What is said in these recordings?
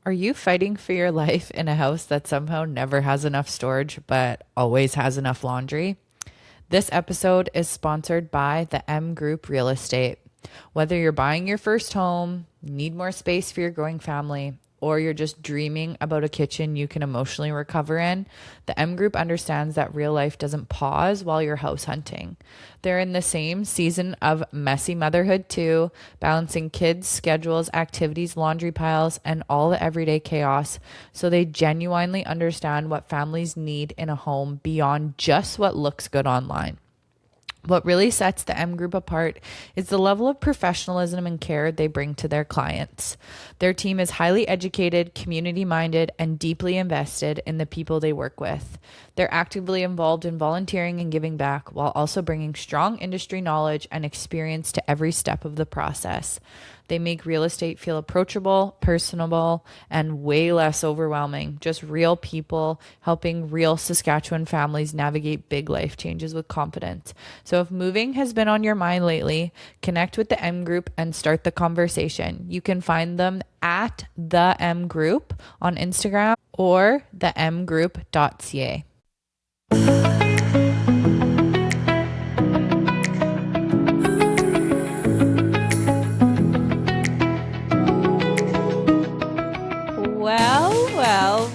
Are you fighting for your life in a house that somehow never has enough storage but always has enough laundry? This episode is sponsored by the M Group Real Estate. Whether you're buying your first home, need more space for your growing family, or you're just dreaming about a kitchen you can emotionally recover in, the M Group understands that real life doesn't pause while you're house hunting. They're in the same season of messy motherhood too, balancing kids, schedules, activities, laundry piles, and all the everyday chaos. So they genuinely understand what families need in a home beyond just what looks good online. What really sets the M Group apart is the level of professionalism and care they bring to their clients. Their team is highly educated, community-minded, and deeply invested in the people they work with. They're actively involved in volunteering and giving back while also bringing strong industry knowledge and experience to every step of the process. They make real estate feel approachable, personable, and way less overwhelming. Just real people helping real Saskatchewan families navigate big life changes with confidence. So if moving has been on your mind lately, connect with the M Group and start the conversation. You can find them at the M Group on Instagram or themgroup.ca.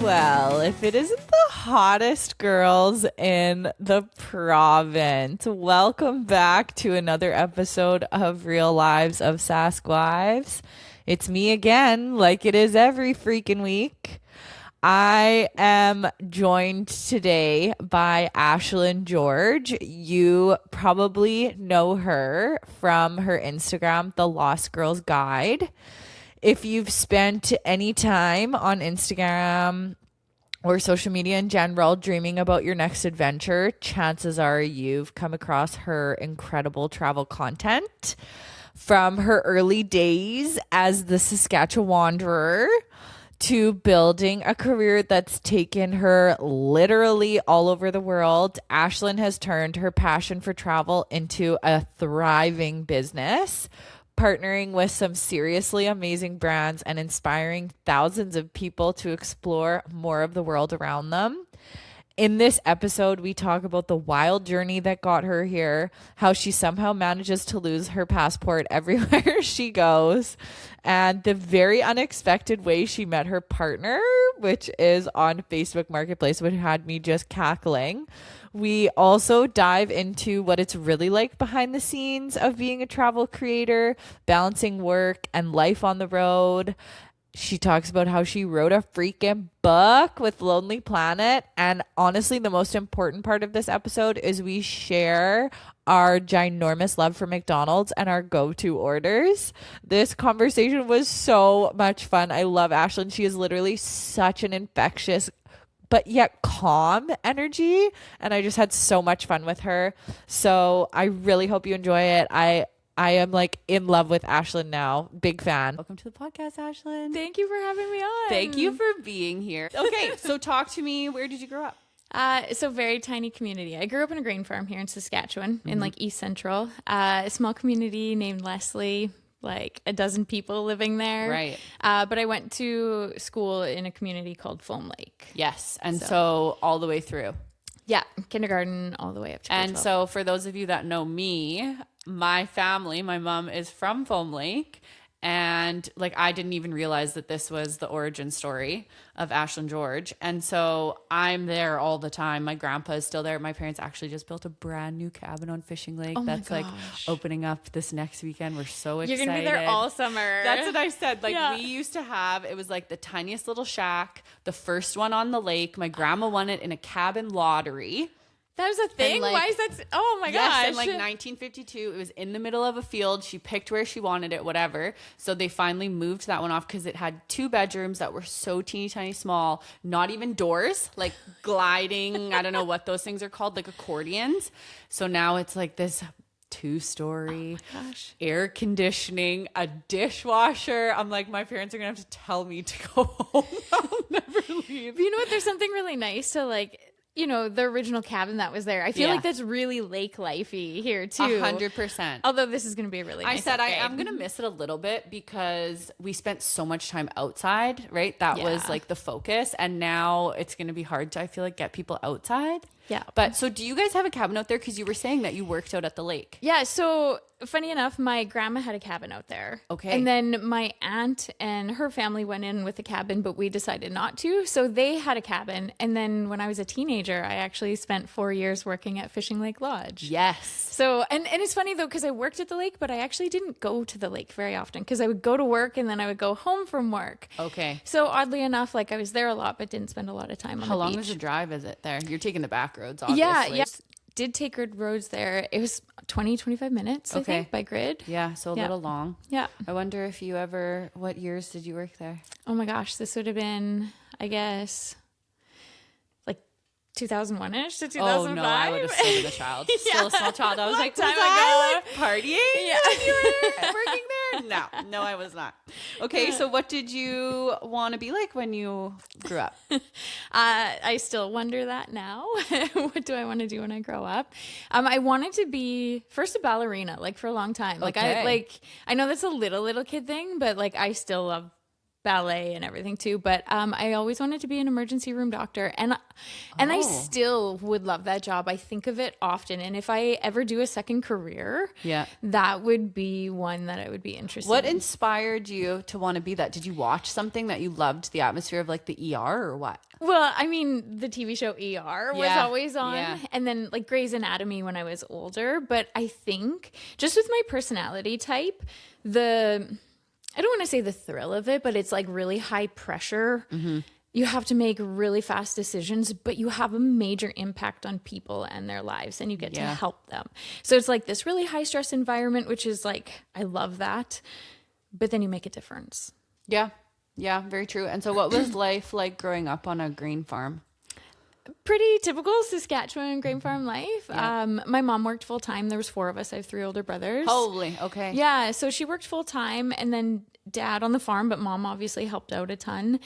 Well, if it isn't the hottest girls in the province, welcome back to another episode of Real Lives of Sask Wives. It's me again, like it is every freaking week. I am joined today by Ashlyn George. You probably know her from her Instagram, The Lost Girls Guide. If you've spent any time on Instagram or social media in general dreaming about your next adventure, chances are you've come across her incredible travel content from her early days as the Saskatchewanderer to building a career that's taken her literally all over the world. Ashlyn has turned her passion for travel into a thriving business, partnering with some seriously amazing brands and inspiring thousands of people to explore more of the world around them. In this episode, we talk about the wild journey that got her here, how she somehow manages to lose her passport everywhere she goes, and the very unexpected way she met her partner, which is on Facebook Marketplace, which had me just cackling. We also dive into what it's really like behind the scenes of being a travel creator, balancing work and life on the road. She talks about how she wrote a freaking book with Lonely Planet. And honestly, the most important part of this episode is we share our ginormous love for McDonald's and our go-to orders. This conversation was so much fun. I love Ashlyn. She is literally such an infectious but yet calm energy. And I just had so much fun with her. So I really hope you enjoy it. I am like in love with Ashlyn now. Big fan. Welcome to the podcast, Ashlyn. Thank you for having me on. Thank you for being here. Okay, so talk to me. Where did you grow up? So very tiny community. I grew up in a grain farm here in Saskatchewan, in like East Central. A small community named Leslie, like a dozen people living there. Right. But I went to school in a community called Foam Lake. Yes, and so all the way through. Yeah, kindergarten all the way up to grade And 12. so for those of you that know me, my family, my mom is from Foam Lake. And like, I didn't even realize that this was the origin story of Ashlyn George. And so I'm there all the time. My grandpa is still there. My parents actually just built a brand new cabin on Fishing Lake. Oh my That's like gosh. opening up this next weekend. We're so excited. You're going to be there all summer. That's what I said. Like Yeah. we used to have, it was like the tiniest little shack, the first one on the lake. My grandma won it in a cabin lottery. That was a thing? like- Why is that? Oh my Yes, gosh. in like 1952, it was in the middle of a field. She picked where she wanted it, whatever. So they finally moved that one off because it had 2 bedrooms that were so teeny tiny small, not even doors, like gliding. I don't know what those things are called, like accordions. So now it's like this 2-story, air conditioning, a dishwasher. I'm like, my parents are gonna have to tell me to go home. I'll never leave. You know what? There's something really nice to like you know, the original cabin that was there. I feel Yeah. like that's really lake lifey here too. 100%. Although this is going to be a really nice I said I upgrade. am going to miss it a little bit because we spent so much time outside, right? That was Yeah. like the focus. And now it's going to be hard to, I feel like, get people outside. Yeah. But so do you guys have a cabin out there? Because you were saying that you worked out at the lake. Yeah, so funny enough, my grandma had a cabin out there. Okay. And then my aunt and her family went in with a cabin, but we decided not to. So they had a cabin. And then when I was a teenager, I actually spent 4 years working at Fishing Lake Lodge. Yes. So, and it's funny though, because I worked at the lake, but I actually didn't go to the lake very often because I would go to work and then I would go home from work. Okay. So oddly enough, like I was there a lot, but didn't spend a lot of time on How the long beach. was the drive is it there? You're taking the back roads, obviously. Yeah. Did take grid roads there. It was 25 minutes, I Okay. think, by grid. Yeah, so a Yeah. little long. Yeah. I wonder if you what years did you work there? Oh my gosh, this would have been, I guess, like 2001-ish to 2005. Oh no, I would have still been a child. Still a small child. I was like, was time I ago. like, partying Yeah. when you were working there? No, I was not. Okay, so what did you want to be like when you grew up? I still wonder that now. What do I want to do when I grow up? I wanted to be first a ballerina, like for a long time. Like Okay. I know that's a little kid thing, but like I still love ballet and everything too. But I always wanted to be an emergency room doctor, and I Oh. still would love that job. I think of it often, and if I ever do a second career, Yeah. that would be one that I would be interested What in. inspired you to want to be that? Did you watch something that you loved the atmosphere of like the ER or what? Well, I mean, the TV show ER was Yeah, always on. yeah. And then like Grey's Anatomy when I was older. But I think just with my personality type, I don't want to say the thrill of it, but it's like really high pressure. Mm-hmm. You have to make really fast decisions, but you have a major impact on people and their lives, and you get to Yeah. help them. So it's like this really high stress environment, which is like, I love that. But then you make a difference. Yeah. Yeah, very true. And so what was life like growing up on a grain farm? Pretty typical Saskatchewan grain farm life. My mom worked full time. There was 4 of us. I have 3 older brothers. Holy, okay. Yeah, so she worked full time, and then dad on the farm, but mom obviously helped out a ton.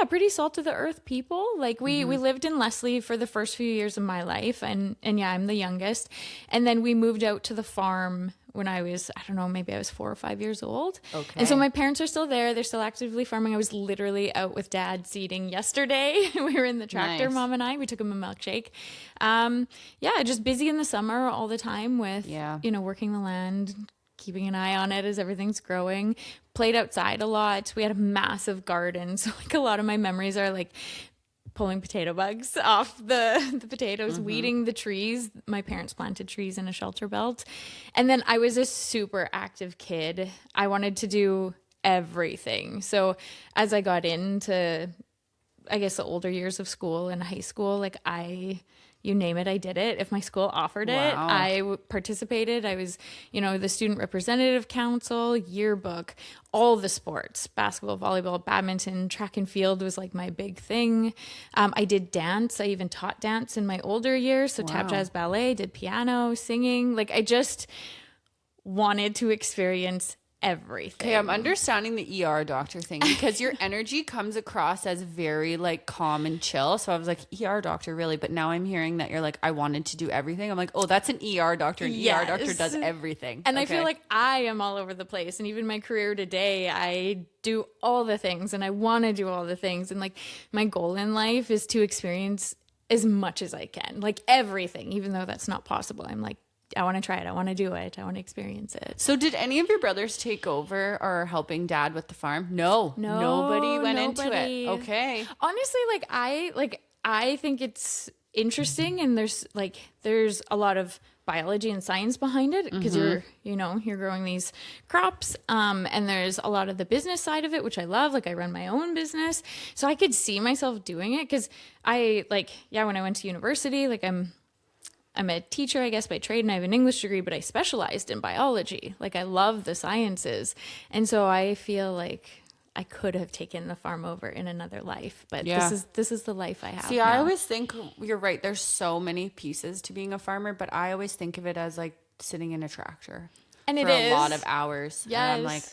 Pretty salt of the earth people. Like we lived in Leslie for the first few years of my life, and yeah, I'm the youngest. And then we moved out to the farm when I was, I don't know, maybe I was 4 or 5 years old. Okay. And so my parents are still there. They're still actively farming. I was literally out with dad seeding yesterday. We were in the tractor, Nice. mom and I. We took him a milkshake. Just busy in the summer all the time with, working the land, keeping an eye on it as everything's growing. Played outside a lot. We had a massive garden. So like a lot of my memories are like pulling potato bugs off the potatoes, weeding the trees. My parents planted trees in a shelter belt. And then I was a super active kid. I wanted to do everything. So as I got into, I guess, the older years of school and high school, like you name it, I did it. If my school offered it, Wow. I participated. I was, the student representative council, yearbook, all the sports, basketball, volleyball, badminton, track and field was like my big thing. I did dance. I even taught dance in my older years. So tap, jazz, ballet, did piano, singing. Like I just wanted to experience everything. Okay, I'm understanding the ER doctor thing because your energy comes across as very like calm and chill. So I was like, ER doctor, really? But now I'm hearing that you're like, I wanted to do everything. I'm like, oh, that's an ER doctor. An ER doctor Yes. does everything. And I Okay. feel like I am all over the place. And even my career today, I do all the things and I want to do all the things. And like my goal in life is to experience as much as I can, like everything, even though that's not possible. I'm like, I want to try it. I want to do it. I want to experience it. So did any of your brothers take over or are helping dad with the farm? No, nobody went into it. Okay. Honestly, I think it's interesting, and there's a lot of biology and science behind it because you're growing these crops, and there's a lot of the business side of it, which I love. Like I run my own business, so I could see myself doing it because when I went to university, like I'm a teacher, I guess, by trade, and I have an English degree, but I specialized in biology. Like I love the sciences. And so I feel like I could have taken the farm over in another life, but this is the life I have. See, now. I always think you're right. There's so many pieces to being a farmer, but I always think of it as like sitting in a tractor. And for a lot of hours. Yes. And I'm like,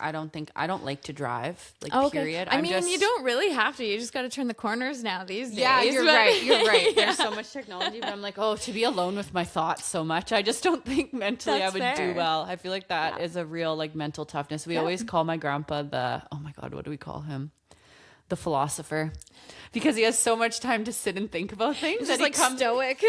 I don't like to drive, like, period. I mean, you don't really have to. You just got to turn the corners now these days. Yeah, you're right. You're right. There's so much technology, but I'm like, to be alone with my thoughts so much. I just don't think mentally That's I would fair. do well. I feel like that is a real, like, mental toughness. We always call my grandpa oh my God, what do we call him? The philosopher, because he has so much time to sit and think about things. Just like stoic.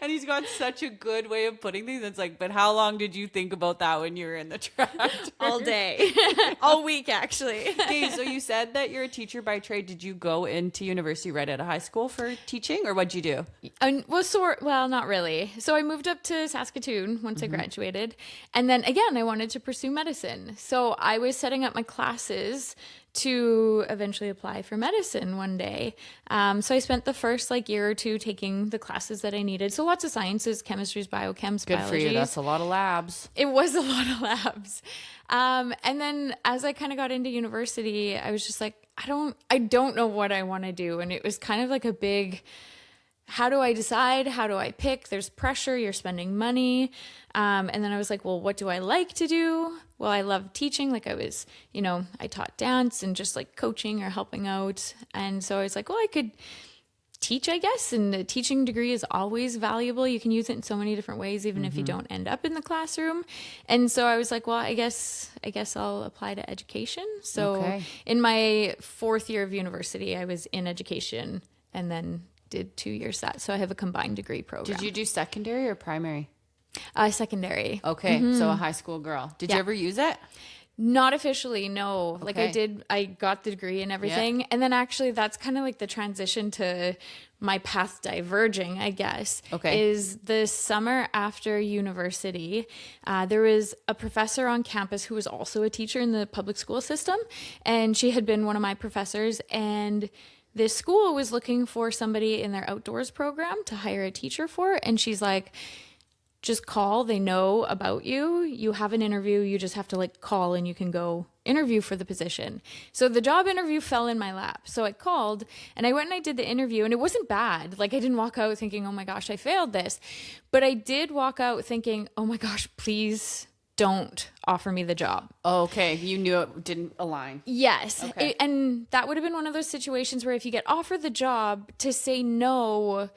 And he's got such a good way of putting things. It's like, but how long did you think about that when you were in the tractor? All day. All week, actually. Okay, so you said that you're a teacher by trade. Did you go into university right out of high school for teaching, or what'd you do? Well, not really. So I moved up to Saskatoon once I graduated. And then again, I wanted to pursue medicine. So I was setting up my classes to eventually apply for medicine one day. So I spent the first year or two taking the classes that I needed. So lots of sciences, chemistries, biochems, Good biologies. for you. That's a lot of labs. It was a lot of labs. And then as I kind of got into university, I was just like, I don't know what I want to do. And it was kind of like a big, how do I decide? How do I pick? There's pressure. You're spending money. And then I was like, well, what do I like to do? Well, I love teaching. Like I was, I taught dance and just like coaching or helping out. And so I was like, well, I could teach, I guess. And the teaching degree is always valuable. You can use it in so many different ways, even if you don't end up in the classroom. And so I was like, well, I guess I'll apply to education. So in my 4th year of university, I was in education and then did 2 years that. So I have a combined degree program. Did you do secondary or primary? Secondary. Okay, so a high school girl. Did you ever use it? Not officially, no. Okay. Like I got the degree and everything. And then actually that's kind of like the transition to my path diverging, I guess. Okay. Is the summer after university, there was a professor on campus who was also a teacher in the public school system. And she had been one of my professors, and this school was looking for somebody in their outdoors program to hire a teacher for. And she's like, just call. They know about you. You have an interview. You just have to call and you can go interview for the position. So the job interview fell in my lap. So I called and I went and I did the interview, and it wasn't bad. I didn't walk out thinking, oh my gosh, I failed this. But I did walk out thinking, oh my gosh, please don't offer me the job. Okay. You knew it didn't align. Yes. Okay. And that would have been one of those situations where if you get offered the job, to say no,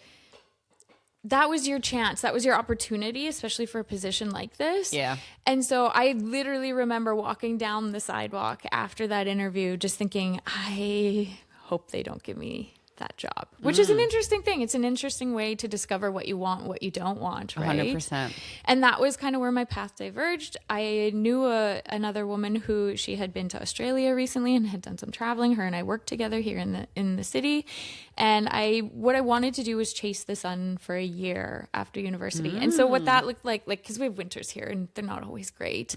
that was your chance. That was your opportunity, especially for a position like this. Yeah. And so I literally remember walking down the sidewalk after that interview, just thinking, I hope they don't give me that job, which is an interesting thing. It's an interesting way to discover what you want, what you don't want, right? 100%. And that was kind of where my path diverged. I knew another woman who she had been to Australia recently and had done some traveling. Her and I worked together here in the city. And what I wanted to do was chase the sun for a year after university. And so what that looked like, because we have winters here and they're not always great.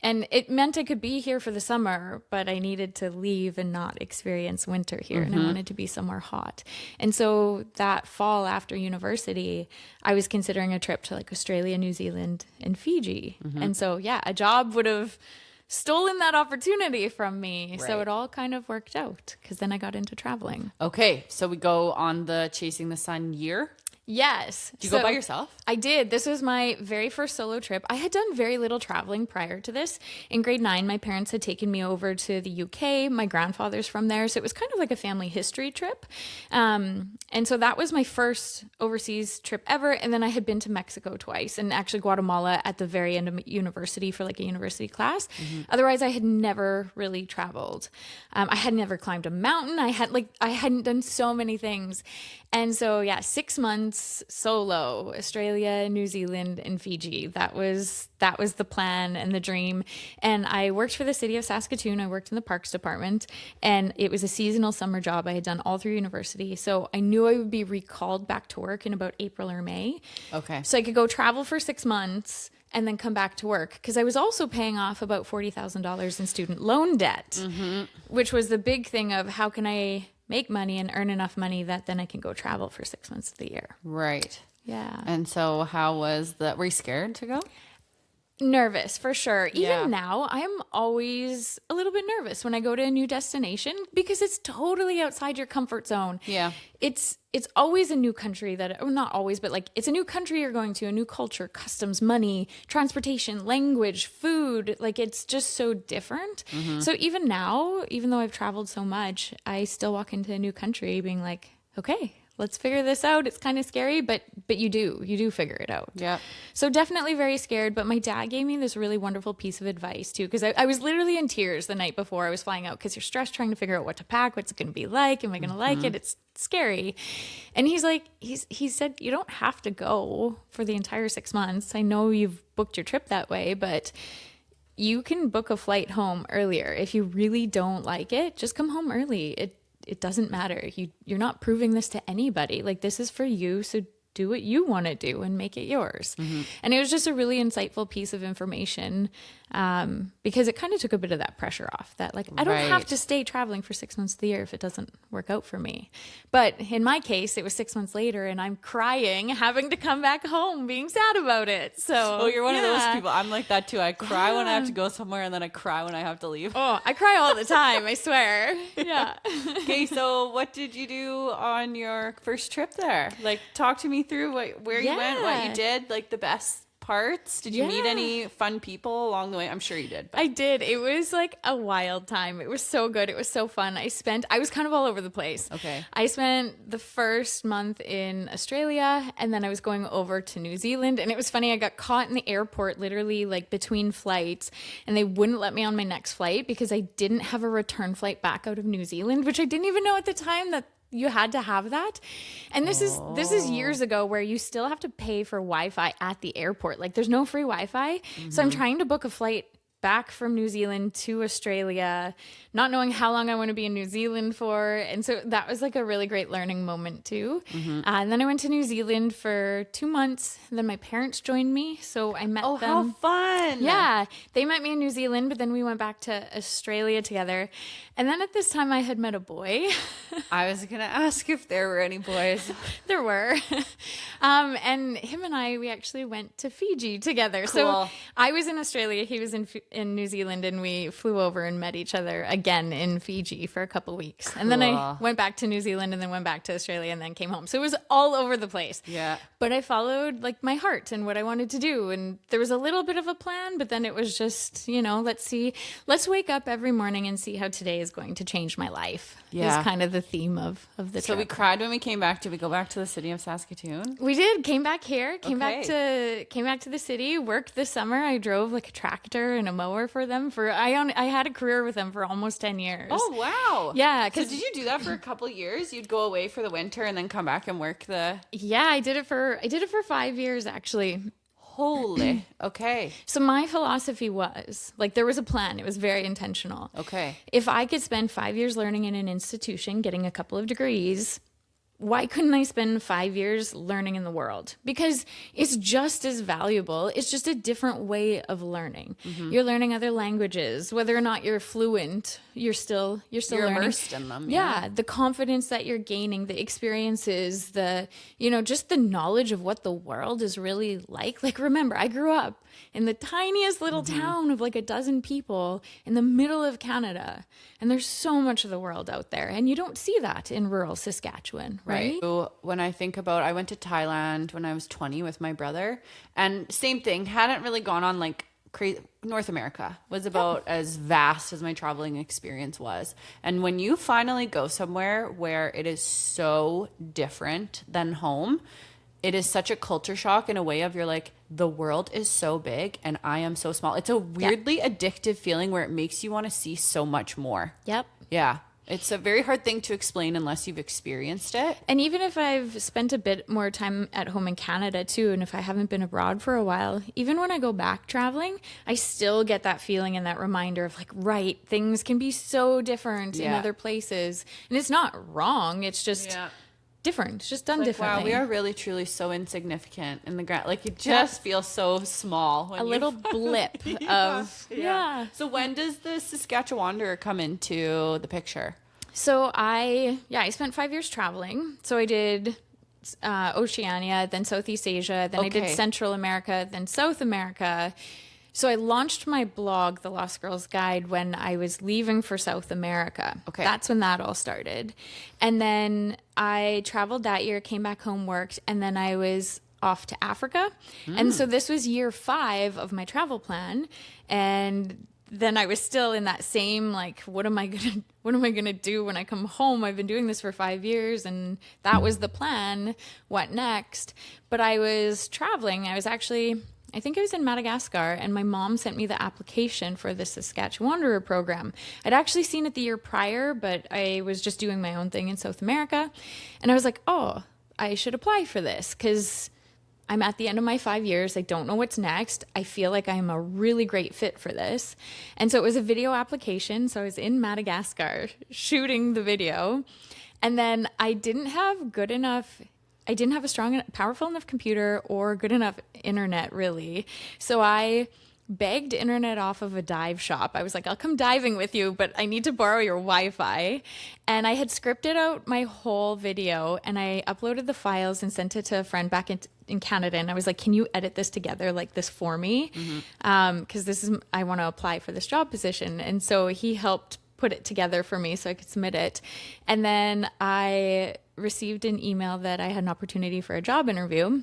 And it meant I could be here for the summer, but I needed to leave and not experience winter here. And I wanted to be somewhere hot. And so that fall after university, I was considering a trip to Australia, New Zealand, and Fiji. And so, a job would have stolen that opportunity from me. Right. So it all kind of worked out because then I got into traveling. Okay. So we go on the Chasing the Sun year. Yes. Did you go by yourself? I did. This was my very first solo trip. I had done very little traveling prior to this. In grade 9, my parents had taken me over to the UK. My grandfather's from there. So it was kind of like a family history trip. And so that was my first overseas trip ever. And then I had been to Mexico twice, and actually Guatemala at the very end of university for a university class. Otherwise, I had never really traveled. I had never climbed a mountain. I hadn't done so many things. And so, 6 months solo, Australia, New Zealand, and Fiji. That was the plan and the dream. And I worked for the city of Saskatoon. I worked in the parks department, and it was a seasonal summer job I had done all through university. So I knew I would be recalled back to work in about April or May. Okay. So I could go travel for 6 months and then come back to work, because I was also paying off about $40,000 in student loan debt, which was the big thing of how can I make money and earn enough money that then I can go travel for 6 months of the year. Right. Yeah. And so how was were you scared to go? Nervous for sure. Yeah. Even now, I am always a little bit nervous when I go to a new destination because it's totally outside your comfort zone. Yeah. It's always a new country not always, but like it's a new country you're going to, a new culture, customs, money, transportation, language, food. Like it's just so different. So even now, even though I've traveled so much, I still walk into a new country being like, okay, let's figure this out. It's kind of scary, but you do figure it out. Yeah. So definitely very scared. But my dad gave me this really wonderful piece of advice too, because I was literally in tears the night before I was flying out because you're stressed trying to figure out what to pack, what's it going to be like, am I going to like it? It's scary. And he's like, he said, you don't have to go for the entire 6 months. I know you've booked your trip that way, but you can book a flight home earlier. If you really don't like it, just come home early. It doesn't matter. You're not proving this to anybody. Like this is for you. So do what you want to do and make it yours. And it was just a really insightful piece of information because it kind of took a bit of that pressure off that like, I don't have to stay traveling for 6 months of the year if it doesn't work out for me. But in my case, it was 6 months later and I'm crying, having to come back home, being sad about it. So you're one of those people. I'm like that too. I cry when I have to go somewhere and then I cry when I have to leave. Oh, I cry all the time. I swear. Yeah. Okay. So what did you do on your first trip there? Like talk to me through where you went, what you did, like the best parts. Did you meet any fun people along the way? I'm sure you did. I did. It was like a wild time. It was so good. It was so fun. I was kind of all over the place. Okay. I spent the first month in Australia and then I was going over to New Zealand. And it was funny. I got caught in the airport literally like between flights and they wouldn't let me on my next flight because I didn't have a return flight back out of New Zealand, which I didn't even know at the time that you had to have that. And this is years ago where you still have to pay for Wi-Fi at the airport. Like there's no free Wi-Fi. So I'm trying to book a flight back from New Zealand to Australia, not knowing how long I want to be in New Zealand for. And so that was like a really great learning moment too. And then I went to New Zealand for 2 months. And then my parents joined me. So I met them. Oh, how fun. Yeah. They met me in New Zealand, but then we went back to Australia together. And then at this time I had met a boy. I was going to ask if there were any boys. There were. And him and we actually went to Fiji together. Cool. So I was in Australia. He was in New Zealand and we flew over and met each other again in Fiji for a couple weeks. And then I went back to New Zealand and then went back to Australia and then came home. So it was all over the place. Yeah. But I followed like my heart and what I wanted to do. And there was a little bit of a plan, but then it was just, let's wake up every morning and see how today is going to change my life. Yeah. Is kind of the theme of the trip. So we cried when we came back. Did we go back to the city of Saskatoon? We did. Came back here. Came back to the city. Worked this summer. I drove like a tractor and a mower for them. I had a career with them for almost 10 years. Oh wow! Yeah. So did you do that for a couple of years? You'd go away for the winter and then come back and work the. Yeah, I did it for 5 years actually. Holy. Okay. So my philosophy was like there was a plan. It was very intentional. Okay. If I could spend 5 years learning in an institution, getting a couple of degrees, why couldn't I spend 5 years learning in the world? Because it's just as valuable. It's just a different way of learning. You're learning other languages, whether or not you're fluent, you're still learning. Immersed in them. Yeah, the confidence that you're gaining, the experiences, just the knowledge of what the world is really like. Like, remember, I grew up in the tiniest little town of like a dozen people in the middle of Canada. And there's so much of the world out there. And you don't see that in rural Saskatchewan, right? So when I think about, I went to Thailand when I was 20 with my brother, and same thing, hadn't really gone on like crazy. North America was about as vast as my traveling experience was. And when you finally go somewhere where it is so different than home, it is such a culture shock in a way of you're like, the world is so big and I am so small. It's a weirdly addictive feeling where it makes you want to see so much more. Yep. Yeah. It's a very hard thing to explain unless you've experienced it. And even if I've spent a bit more time at home in Canada too, and if I haven't been abroad for a while, even when I go back traveling, I still get that feeling and that reminder of like, right, things can be so different in other places. And it's not wrong. It's just different. It's just done differently. Wow, we are really truly so insignificant in the ground. Like you just feel so small. When a little blip of So when does the Saskatchewanderer come into the picture? So I spent 5 years traveling. So I did Oceania, then Southeast Asia, then I did Central America, then South America. So I launched my blog, The Lost Girls Guide, when I was leaving for South America. Okay. That's when that all started. And then I traveled that year, came back home, worked, and then I was off to Africa. And so this was year 5 of my travel plan. And then I was still in that same, like, what am I gonna do when I come home? I've been doing this for 5 years, and that was the plan. What next? But I was traveling. I think I was in Madagascar, and my mom sent me the application for the Saskatchewanderer program. I'd actually seen it the year prior, but I was just doing my own thing in South America. And I was like, oh, I should apply for this because I'm at the end of my 5 years. I don't know what's next. I feel like I'm a really great fit for this. And so it was a video application. So I was in Madagascar shooting the video. And then I didn't have a strong, powerful enough computer or good enough internet, really. So I begged internet off of a dive shop. I was like, I'll come diving with you, but I need to borrow your Wi-Fi. And I had scripted out my whole video, and I uploaded the files and sent it to a friend back in Canada. And I was like, can you edit this together like this for me? Because I want to apply for this job position. And so he helped put it together for me so I could submit it. And then I received an email that I had an opportunity for a job interview.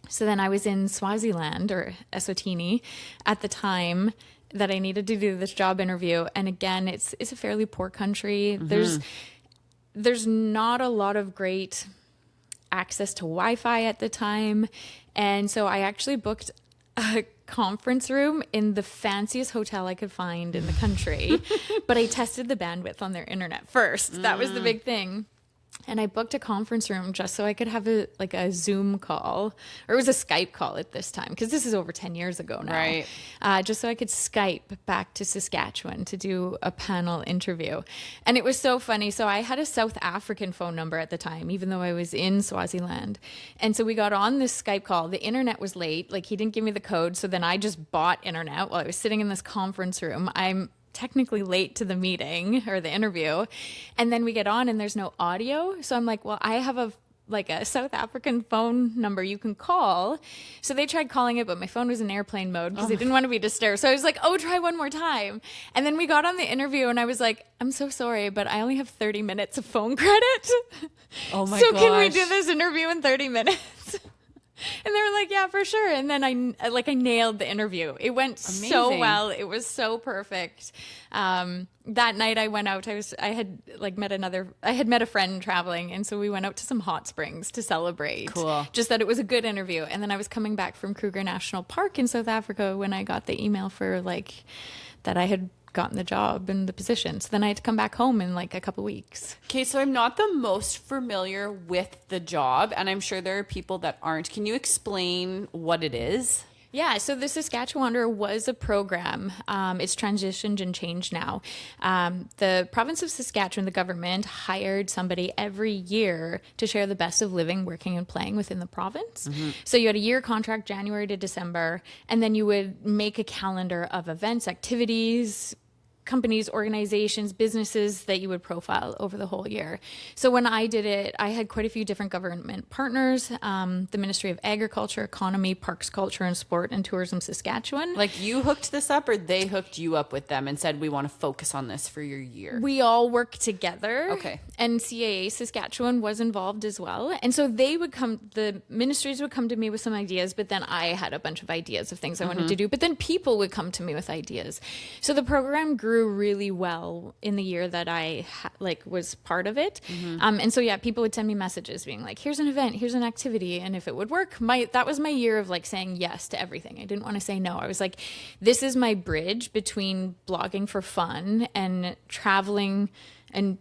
So then I was in Swaziland, or Eswatini, at the time that I needed to do this job interview. And again, it's a fairly poor country. There's not a lot of great access to Wi-Fi at the time. And so I actually booked a conference room in the fanciest hotel I could find in the country. But I tested the bandwidth on their internet first. That was the big thing. And I booked a conference room just so I could have a Zoom call, or it was a Skype call at this time, because this is over 10 years ago now. Right. Just so I could Skype back to Saskatchewan to do a panel interview. And it was so funny. So I had a South African phone number at the time, even though I was in Swaziland. And so we got on this Skype call. The internet was late. Like, he didn't give me the code. So then I just bought internet while I was sitting in this conference room. I'm technically late to the meeting or the interview, and then we get on and there's no audio. So I'm like, well, I have a South African phone number you can call. So they tried calling it, but my phone was in airplane mode because they didn't want to be disturbed. So I was like, oh, try one more time. And then we got on the interview and I was like, I'm so sorry, but I only have 30 minutes of phone credit. Oh my so gosh. Can we do this interview in 30 minutes? And they were like, yeah, for sure. And then I nailed the interview. It went so well. It was so perfect. That night I went out, I had met a friend traveling. And so we went out to some hot springs to celebrate. Cool. Just that it was a good interview. And then I was coming back from Kruger National Park in South Africa when I got the email for that I had gotten the job and the position. So then I had to come back home in a couple weeks. Okay, so I'm not the most familiar with the job, and I'm sure there are people that aren't. Can you explain what it is? Yeah, so the Saskatchewanderer was a program. It's transitioned and changed now. The province of Saskatchewan, the government, hired somebody every year to share the best of living, working, and playing within the province. So you had a year contract, January to December, and then you would make a calendar of events, activities, companies, organizations, businesses that you would profile over the whole year. So when I did it, I had quite a few different government partners, the Ministry of Agriculture, Economy, Parks, Culture and Sport, and Tourism Saskatchewan. Like, you hooked this up, or they hooked you up with them and said, we want to focus on this for your year? We all worked together. Okay. And CAA Saskatchewan was involved as well. And so the ministries would come to me with some ideas, but then I had a bunch of ideas of things I wanted to do. But then people would come to me with ideas. So the program grew really well in the year that I was part of it. And so, yeah, people would send me messages being like, here's an event, here's an activity. And if it would work, that was my year of saying yes to everything. I didn't want to say no. I was like, this is my bridge between blogging for fun and traveling and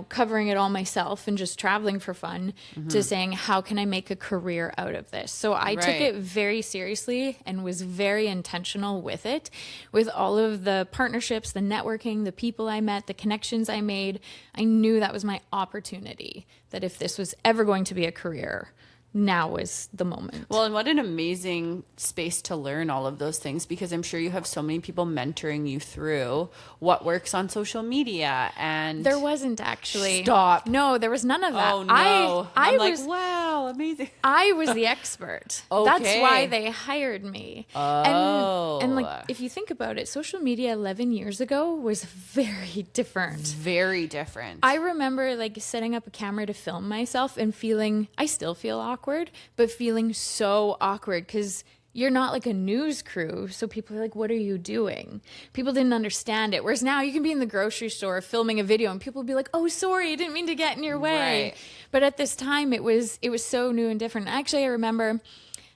covering it all myself and just traveling for fun to saying, how can I make a career out of this? So I took it very seriously and was very intentional with it, with all of the partnerships, the networking, the people I met, the connections I made. I knew that was my opportunity, that if this was ever going to be a career, now is the moment. Well, and what an amazing space to learn all of those things, because I'm sure you have so many people mentoring you through what works on social media. And there wasn't actually. Stop. No, there was none of that. Oh, no. I'm was, like, wow, amazing. I was the expert. Okay. That's why they hired me. Oh. And like, if you think about it, social media 11 years ago was very different. Very different. I remember like setting up a camera to film myself and feeling, I still feel awkward, but feeling so awkward because you're not like a news crew. So people are like, what are you doing? People didn't understand it. Whereas now you can be in the grocery store filming a video and people will be like, oh, sorry, I didn't mean to get in your way. Right. But at this time it was so new and different. Actually, I remember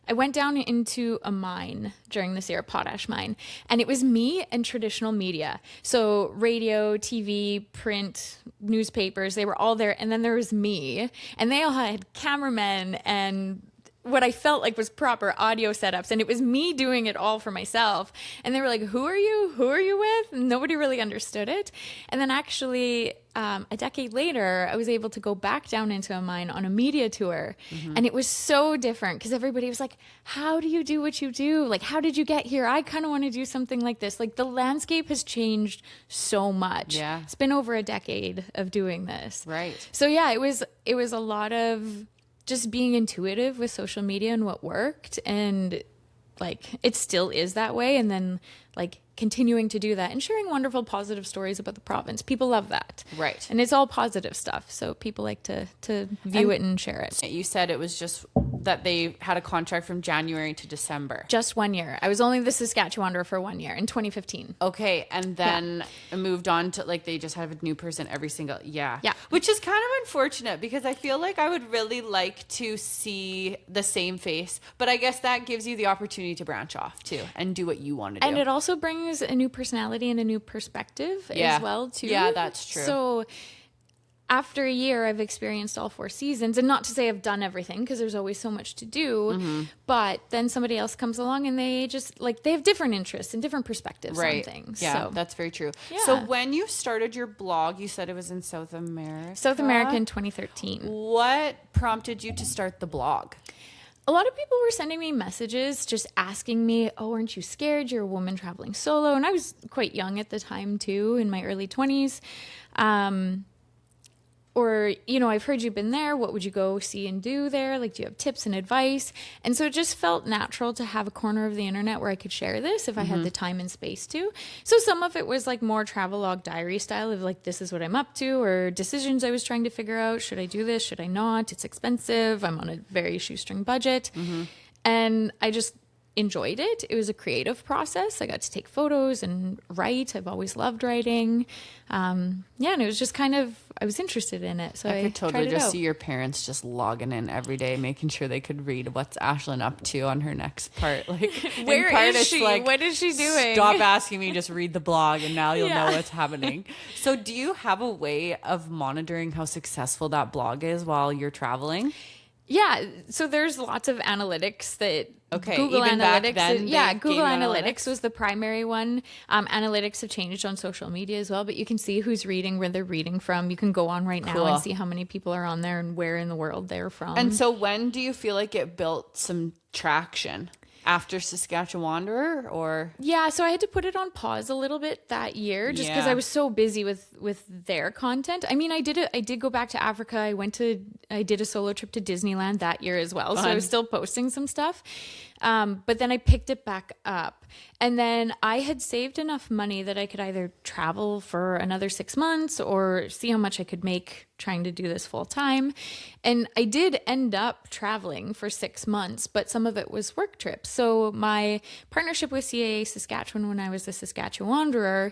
I went down into a mine during this era, potash mine, and it was me and traditional media. So radio, TV, print, newspapers, they were all there. And then there was me, and they all had cameramen and what I felt like was proper audio setups. And it was me doing it all for myself. And they were like, who are you? Who are you with? And nobody really understood it. And then actually, a decade later, I was able to go back down into a mine on a media tour. Mm-hmm. And it was so different because everybody was like, how do you do what you do? Like, how did you get here? I kind of want to do something like this. Like, the landscape has changed so much. Yeah. It's been over a decade of doing this. Right. So yeah, it was a lot of just being intuitive with social media and what worked, and like it still is that way, and then like continuing to do that and sharing wonderful positive stories about the province. People love that. Right. And it's all positive stuff, so people like to view it and share it. You said it was just that they had a contract from January to December. Just 1 year. I was only the Saskatchewanderer for 1 year in 2015. Okay, and then moved on to like they just have a new person every single yeah. Which is kind of unfortunate because I feel like I would really like to see the same face, but I guess that gives you the opportunity to branch off too and do what you want to do. And it also brings a new personality and a new perspective as well too. Yeah, that's true. So after a year, I've experienced all 4 seasons, and not to say I've done everything because there's always so much to do, but then somebody else comes along and they just like, they have different interests and different perspectives on things. Yeah, so, that's very true. Yeah. So when you started your blog, you said it was in South America. South America in 2013. What prompted you to start the blog? A lot of people were sending me messages just asking me, oh, aren't you scared? You're a woman traveling solo. And I was quite young at the time too, in my early 20s. Or, you know, I've heard you've been there. What would you go see and do there? Like, do you have tips and advice? And so it just felt natural to have a corner of the internet where I could share this if I had the time and space to. So some of it was like more travelogue diary style of like, this is what I'm up to, or decisions I was trying to figure out. Should I do this? Should I not? It's expensive. I'm on a very shoestring budget. And I just enjoyed it. It was a creative process. I got to take photos and write. I've always loved writing. And it was just kind of, I was interested in it. So I could totally tried it just out. see your parents just logging in every day, making sure they could read what's Ashlyn up to on her next part. Like, Where in part is it's she? like, What is she doing? Stop asking me, just read the blog and now you'll know Yeah. what's happening. So do you have a way of monitoring how successful that blog is while you're traveling? Yeah, so there's lots of analytics that Google even back Analytics. then, they Google gave Analytics was the primary one. Analytics have changed on social media as well, but you can see who's reading, where they're reading from. You can go on right now and see how many people are on there and where in the world they're from. And so when do you feel like it built some traction? After Saskatchewanderer, or? Yeah, so I had to put it on pause a little bit that year just because Yeah. I was so busy with their content. I mean, I did go back to Africa. I did a solo trip to Disneyland that year as well. So I was still posting some stuff. But then I picked it back up. And then I had saved enough money that I could either travel for another 6 months or see how much I could make trying to do this full time. And I did end up traveling for 6 months, but some of it was work trips. So my partnership with CAA Saskatchewan when I was a Saskatchewanderer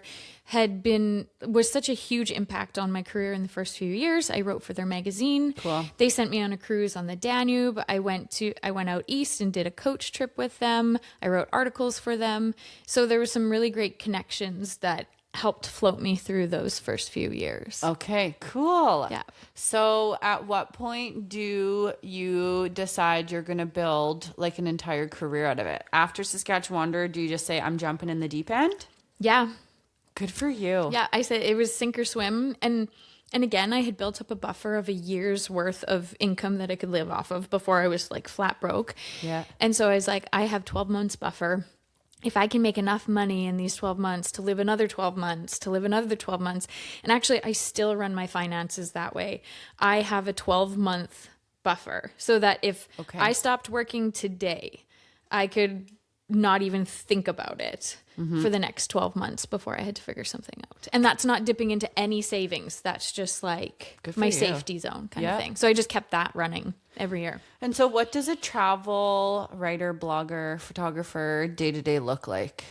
was such a huge impact on my career in the first few years. I wrote for their magazine. Cool. They sent me on a cruise on the Danube. I went out east and did a coach trip with them. I wrote articles for them. So there were some really great connections that helped float me through those first few years. Okay, cool. Yeah. So at what point do you decide you're going to build like an entire career out of it? After Saskatchewanderer, do you just say, I'm jumping in the deep end? Yeah. Good for you. Yeah. I said it was sink or swim. And And again, I had built up a buffer of a year's worth of income that I could live off of before I was like flat broke. Yeah. And so I was like, I have 12 months buffer. If I can make enough money in these 12 months to live another 12 months, to live another 12 months, and actually I still run my finances that way. I have a 12-month buffer so that if I stopped working today, I could not even think about it for the next 12 months before I had to figure something out. And that's not dipping into any savings. That's just like my safety zone kind of thing. So I just kept that running every year. And so what does a travel writer, blogger, photographer day-to-day look like?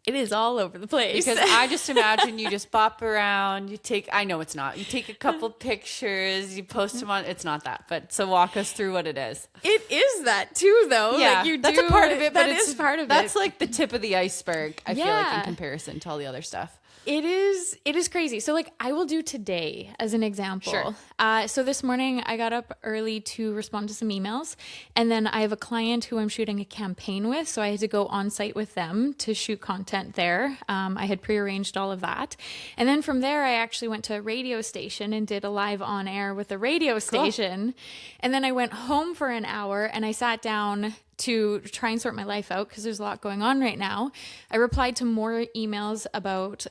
It is all over the place. Because I just imagine you just bop around, you take a couple pictures, you post them on, it's not that, but so walk us through what it is. It is that too, though. Yeah, like that's a part of it, but it's part of it. That's like the tip of the iceberg, I feel like, in comparison to all the other stuff. It is crazy. So like I will do today as an example. Sure. So this morning I got up early to respond to some emails, and then I have a client who I'm shooting a campaign with. So I had to go on site with them to shoot content there. I had prearranged all of that. And then from there, I actually went to a radio station and did a live on air with the radio station. And then I went home for an hour and I sat down to try and sort my life out because there's a lot going on right now. I replied to more emails about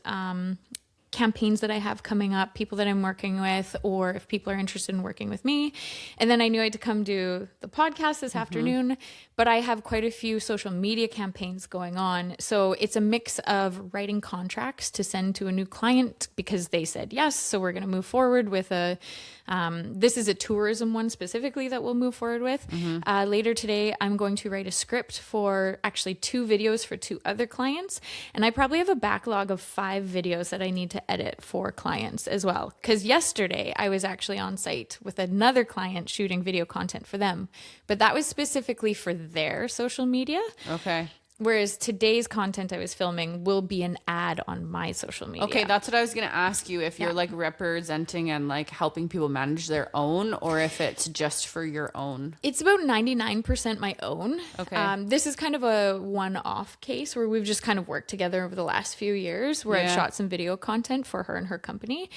campaigns that I have coming up, people that I'm working with, or if people are interested in working with me. And then I knew I had to come do the podcast this afternoon, but I have quite a few social media campaigns going on. So it's a mix of writing contracts to send to a new client because they said yes. So we're going to move forward with this is a tourism one specifically that we'll move forward with. Later today, I'm going to write a script for actually 2 videos for 2 other clients. And I probably have a backlog of 5 videos that I need to edit for clients as well. Because yesterday I was actually on site with another client shooting video content for them. But that was specifically for their social media. Okay. Whereas today's content I was filming will be an ad on my social media. Okay, that's what I was going to ask you, if you're like representing and like helping people manage their own, or if it's just for your own. It's about 99% my own. Okay. This is kind of a one-off case where we've just kind of worked together over the last few years where I've shot some video content for her and her company.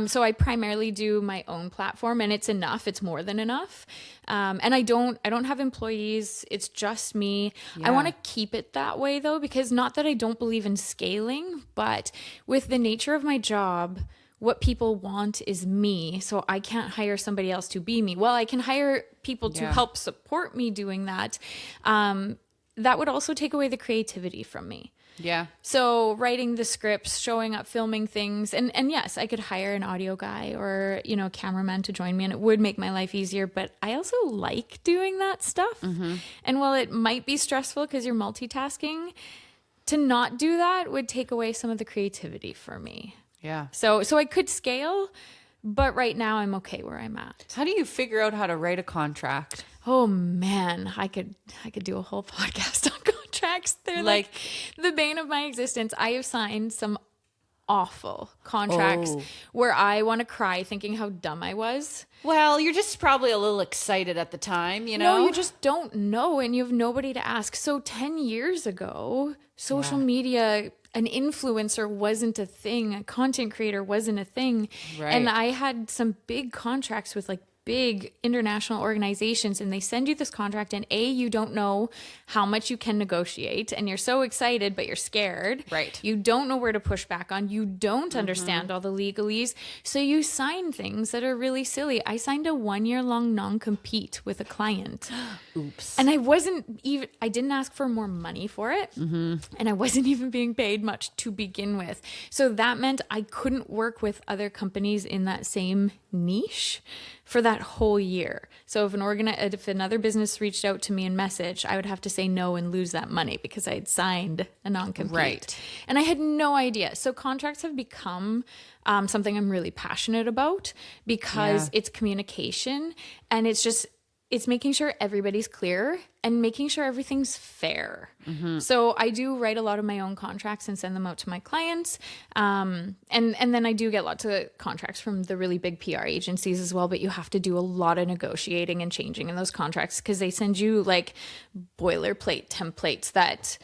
So I primarily do my own platform, and it's enough. It's more than enough. And I don't have employees. It's just me. I want to keep it that way though, because not that I don't believe in scaling, but with the nature of my job, what people want is me. So I can't hire somebody else to be me. Well, I can hire people to help support me doing that. That would also take away the creativity from me. Yeah. So writing the scripts, showing up, filming things, and yes, I could hire an audio guy or, a cameraman to join me, and it would make my life easier, but I also like doing that stuff. And while it might be stressful because you're multitasking, to not do that would take away some of the creativity for me. Yeah. So I could scale, but right now I'm okay where I'm at. How do you figure out how to write a contract? Oh man, I could do a whole podcast on contracts. They're like the bane of my existence. I have signed some awful contracts where I want to cry thinking how dumb I was. Well, you're just probably a little excited at the time, No, you just don't know, and you have nobody to ask. So 10 years ago, social media, an influencer wasn't a thing. A content creator wasn't a thing. Right. And I had some big contracts with like big international organizations, and they send you this contract, and you don't know how much you can negotiate, and you're so excited but you're scared. Right. You don't know where to push back on. You don't understand all the legalese, so you sign things that are really silly. I signed a 1-year-long non-compete with a client. Oops. And I didn't ask for more money for it, and I wasn't even being paid much to begin with. So that meant I couldn't work with other companies in that same niche for that whole year. So if another business reached out to me and messaged, I would have to say no and lose that money because I had signed a non-compete. Right. And I had no idea. So contracts have become something I'm really passionate about because it's communication, and it's making sure everybody's clear and making sure everything's fair. So I do write a lot of my own contracts and send them out to my clients. And then I do get lots of contracts from the really big PR agencies as well, but you have to do a lot of negotiating and changing in those contracts because they send you like boilerplate templates that,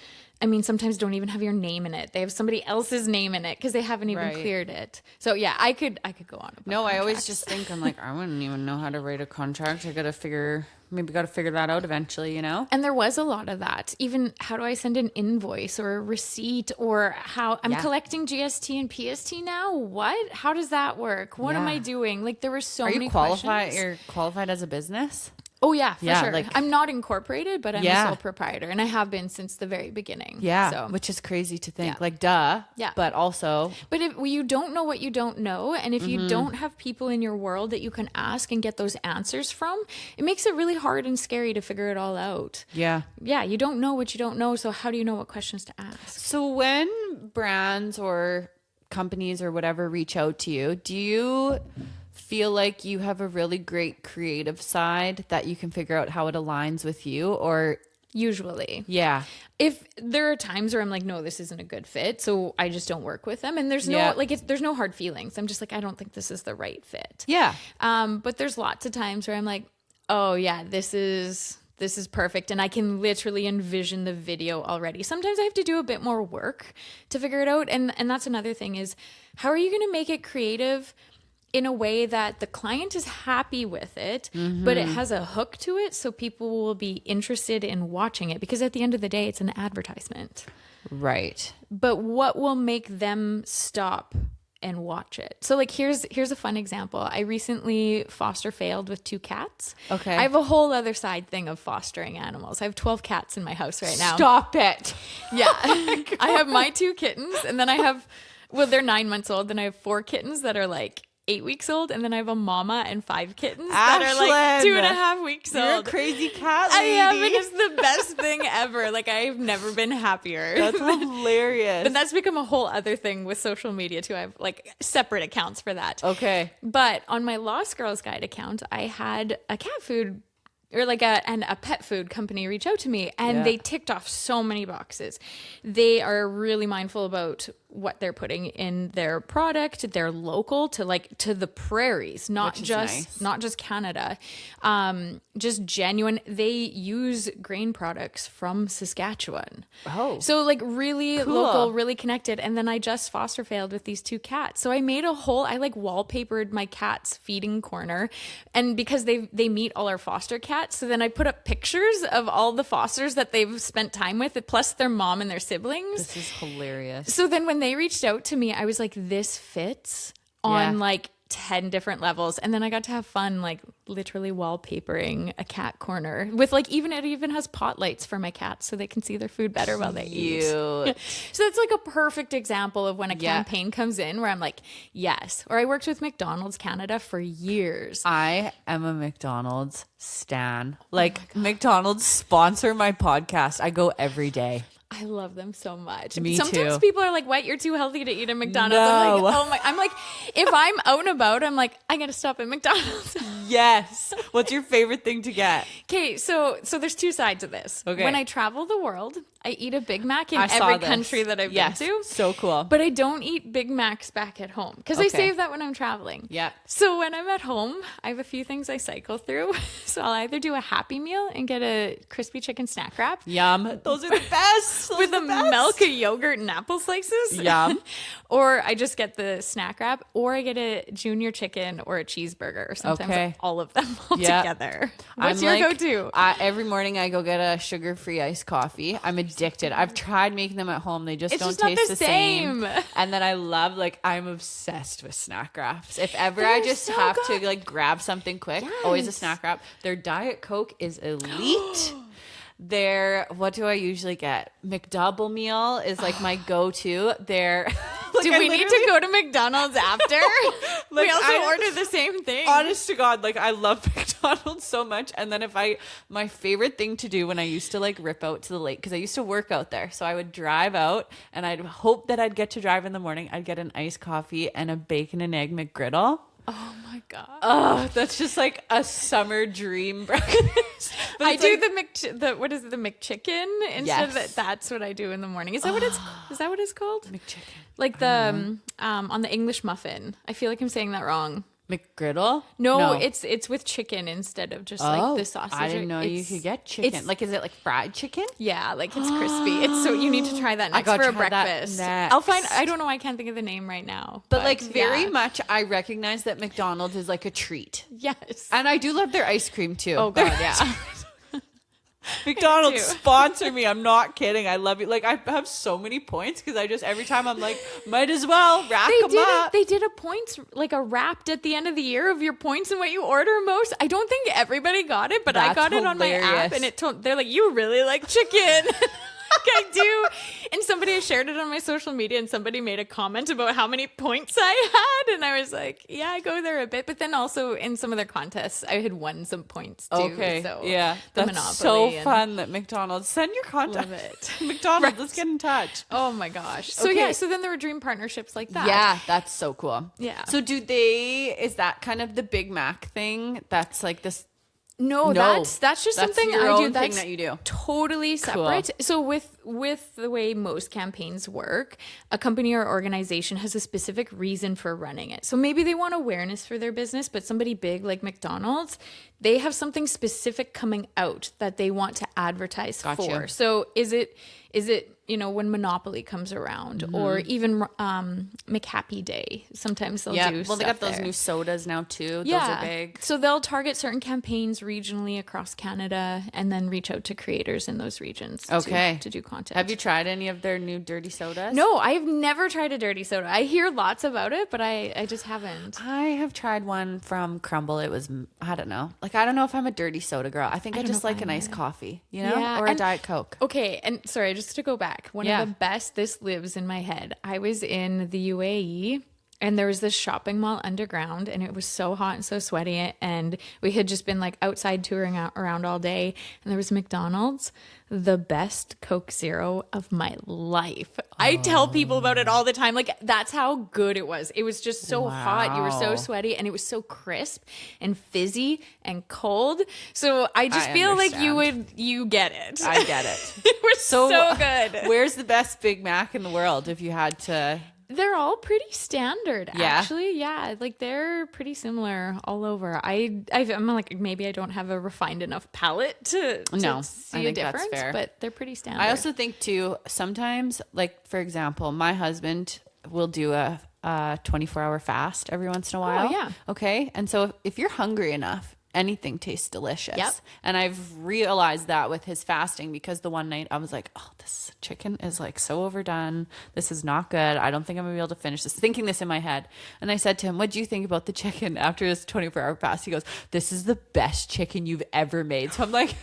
I mean, sometimes don't even have your name in it. They have somebody else's name in it because they haven't even cleared it. So yeah, I could go on about No, I always just think, I'm like, I wouldn't even know how to write a contract. I got to figure that out eventually, you know? And there was a lot of that. Even how do I send an invoice or a receipt, or how I'm collecting GST and PST now? What? How does that work? What am I doing? Like, there were so many questions. You're qualified as a business? Oh yeah, for sure. Like, I'm not incorporated, but I'm a sole proprietor, and I have been since the very beginning. Yeah, so, which is crazy to think. Like, duh. Yeah. But also, but if you don't know what you don't know, and if you don't have people in your world that you can ask and get those answers from, it makes it really hard and scary to figure it all out. Yeah. Yeah, you don't know what you don't know, so how do you know what questions to ask? So when brands or companies or whatever reach out to you, do you feel like you have a really great creative side that you can figure out how it aligns with you? Or usually, if there are times where I'm like, no, this isn't a good fit, so I just don't work with them, and there's no there's no hard feelings. I'm just like, I don't think this is the right fit. But there's lots of times where I'm like, oh yeah, this is perfect, and I can literally envision the video already. Sometimes I have to do a bit more work to figure it out, and that's another thing is, how are you going to make it creative in a way that the client is happy with it, but it has a hook to it, so people will be interested in watching it, because at the end of the day, it's an advertisement. Right. But what will make them stop and watch it? So like, here's a fun example. I recently foster failed with 2 cats. Okay. I have a whole other side thing of fostering animals. I have 12 cats in my house right now. Stop it. Yeah. I have my 2 kittens, and then I have, they're 9 months old. Then I have 4 kittens that are like 8 weeks old, and then I have a mama and 5 kittens that are like 2.5 weeks old. You're a crazy cat lady. I am, and it's the best thing ever. Like, I've never been happier. That's hilarious. But that's become a whole other thing with social media too. I have like separate accounts for that. Okay. But on my Lost Girls Guide account, I had a cat food or like a pet food company reach out to me, and they ticked off so many boxes. They are really mindful about what they're putting in their product. They're local to the prairies, not just Canada. Just genuine. They use grain products from Saskatchewan. Oh, so like really cool. Local, really connected. And then I just foster failed with these 2 cats. So I made I like wallpapered my cat's feeding corner, and because they meet all our foster cats, so then I put up pictures of all the fosters that they've spent time with, plus their mom and their siblings. This is hilarious. So then when they reached out to me, I was like, this fits on like 10 different levels. And then I got to have fun, like literally wallpapering a cat corner with like, it even has pot lights for my cats so they can see their food better while they eat. So it's like a perfect example of when a campaign comes in where I'm like, yes. Or I worked with McDonald's Canada for years. I am a McDonald's stan. Like, McDonald's sponsor my podcast. I go every day. I love them so much. Me Sometimes too. people are like, what? You're too healthy to eat at McDonald's. No. I'm like, oh my. I'm like, if I'm out and about, I'm like, I got to stop at McDonald's. Yes. What's your favorite thing to get? Okay, so there's 2 sides of this. Okay. When I travel the world, I eat a Big Mac in every country that I've been to. So cool. But I don't eat Big Macs back at home because I save that when I'm traveling. Yeah. So when I'm at home, I have a few things I cycle through. So I'll either do a Happy Meal and get a crispy chicken snack wrap. Yum. Those are the best. With a milk, a yogurt, and apple slices. Yum. Or I just get the snack wrap, or I get a junior chicken or a cheeseburger, or sometimes all of them all together. What's your go-to? Every morning I go get a sugar-free iced coffee. I'm addicted. I've tried making them at home. They just don't taste the same. And then I'm obsessed with snack wraps. If ever I just have to like grab something quick, always a snack wrap. Their Diet Coke is elite. What do I usually get? McDouble meal is like my go-to. Do we need to go to McDonald's after? We also order the same thing. Honest to God, like I love McDonald's so much. And then my favorite thing to do when I used to like rip out to the lake, because I used to work out there. So I would drive out and I'd hope that I'd get to drive in the morning. I'd get an iced coffee and a bacon and egg McGriddle. Oh my God. Oh, that's just like a summer dream breakfast. I do the McChicken instead of that. That's what I do in the morning. Is that what it's called? McChicken. Like the on the English muffin. I feel like I'm saying that wrong. McGriddle? No, it's with chicken instead of just like the sausage. I didn't know you could get chicken. Like, is it like fried chicken? Yeah, like it's crispy. It's so you need to try that next for a breakfast. I'll find. I don't know. I can't think of the name right now. But like very much, I recognize that McDonald's is like a treat. Yes, and I do love their ice cream too. Oh god, yeah. McDonald's sponsor me. I'm not kidding. I love you. Like I have so many points because I just every time I'm like, might as well rack them up. They did a points like a wrapped at the end of the year of your points and what you order most. I don't think everybody got it, but I got it on my app, and they're like, you really like chicken. I do. And somebody shared it on my social media, and somebody made a comment about how many points I had, and I was like, yeah, I go there a bit. But then also in some of their contests I had won some points too. Okay, so yeah, that's so fun that McDonald's send your contact. Love it. McDonald's, right. Let's get in touch. Oh my gosh. So okay. So then there were dream partnerships like that. Yeah, that's so cool. Yeah. So is that kind of the Big Mac thing? That's like this. No, that's just something I do. That's that you do. Totally separate. Cool. So with the way most campaigns work, a company or organization has a specific reason for running it. So maybe they want awareness for their business, but somebody big like McDonald's, they have something specific coming out that they want to advertise for. So is it when Monopoly comes around, or even McHappy Day? Sometimes they'll do. Well, they got those new sodas now too. Yeah. Those are big. So they'll target certain campaigns regionally across Canada, and then reach out to creators in those regions. To do content. Have you tried any of their new dirty sodas? No, I've never tried a dirty soda. I hear lots about it, but I just haven't. I have tried one from Crumble. It was, I don't know. Like, I don't know if I'm a dirty soda girl. I think I just like a nice coffee, or a Diet Coke. Okay, and sorry, just to go back. One of the best, this lives in my head. I was in the UAE, and there was this shopping mall underground, and it was so hot and so sweaty, and we had just been like outside touring around all day, and there was McDonald's, the best Coke Zero of my life. I tell people about it all the time. Like, that's how good it was. It was just so hot. You were so sweaty, and it was so crisp and fizzy and cold. So I just feel like you get it. I get it. It was so good. Where's the best Big Mac in the world if you had to... They're all pretty standard, actually. Yeah, like they're pretty similar all over. I'm like, maybe I don't have a refined enough palate to see a difference, but they're pretty standard. I also think too, sometimes, like for example, my husband will do a 24-hour fast every once in a while. Oh, yeah. Okay. And so if you're hungry enough, anything tastes delicious. Yep. And I've realized that with his fasting, because the one night I was like, oh, this chicken is like so overdone. This is not good. I don't think I'm gonna be able to finish this. Thinking this in my head. And I said to him, what do you think about the chicken after this 24-hour fast? He goes, this is the best chicken you've ever made. So I'm like,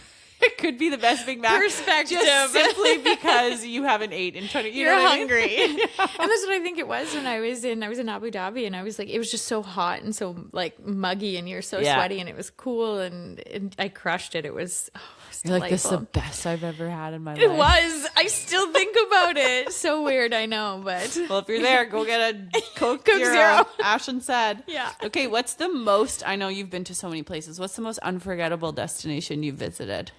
it could be the best Big Mac. Perspective. Just simply because you haven't ate in 20 years. You're hungry. Yeah. And that's what I think it was when I was in Abu Dhabi, and I was like, it was just so hot and so like muggy, and you're so sweaty, and it was cool, and I crushed it. It was, you're like, this is the best I've ever had in my life. It was. I still think about it. So weird, I know, but. Well, if you're there, go get a Coke Zero. Ashlyn said. Yeah. Okay, what's the most, I know you've been to so many places, what's the most unforgettable destination you've visited?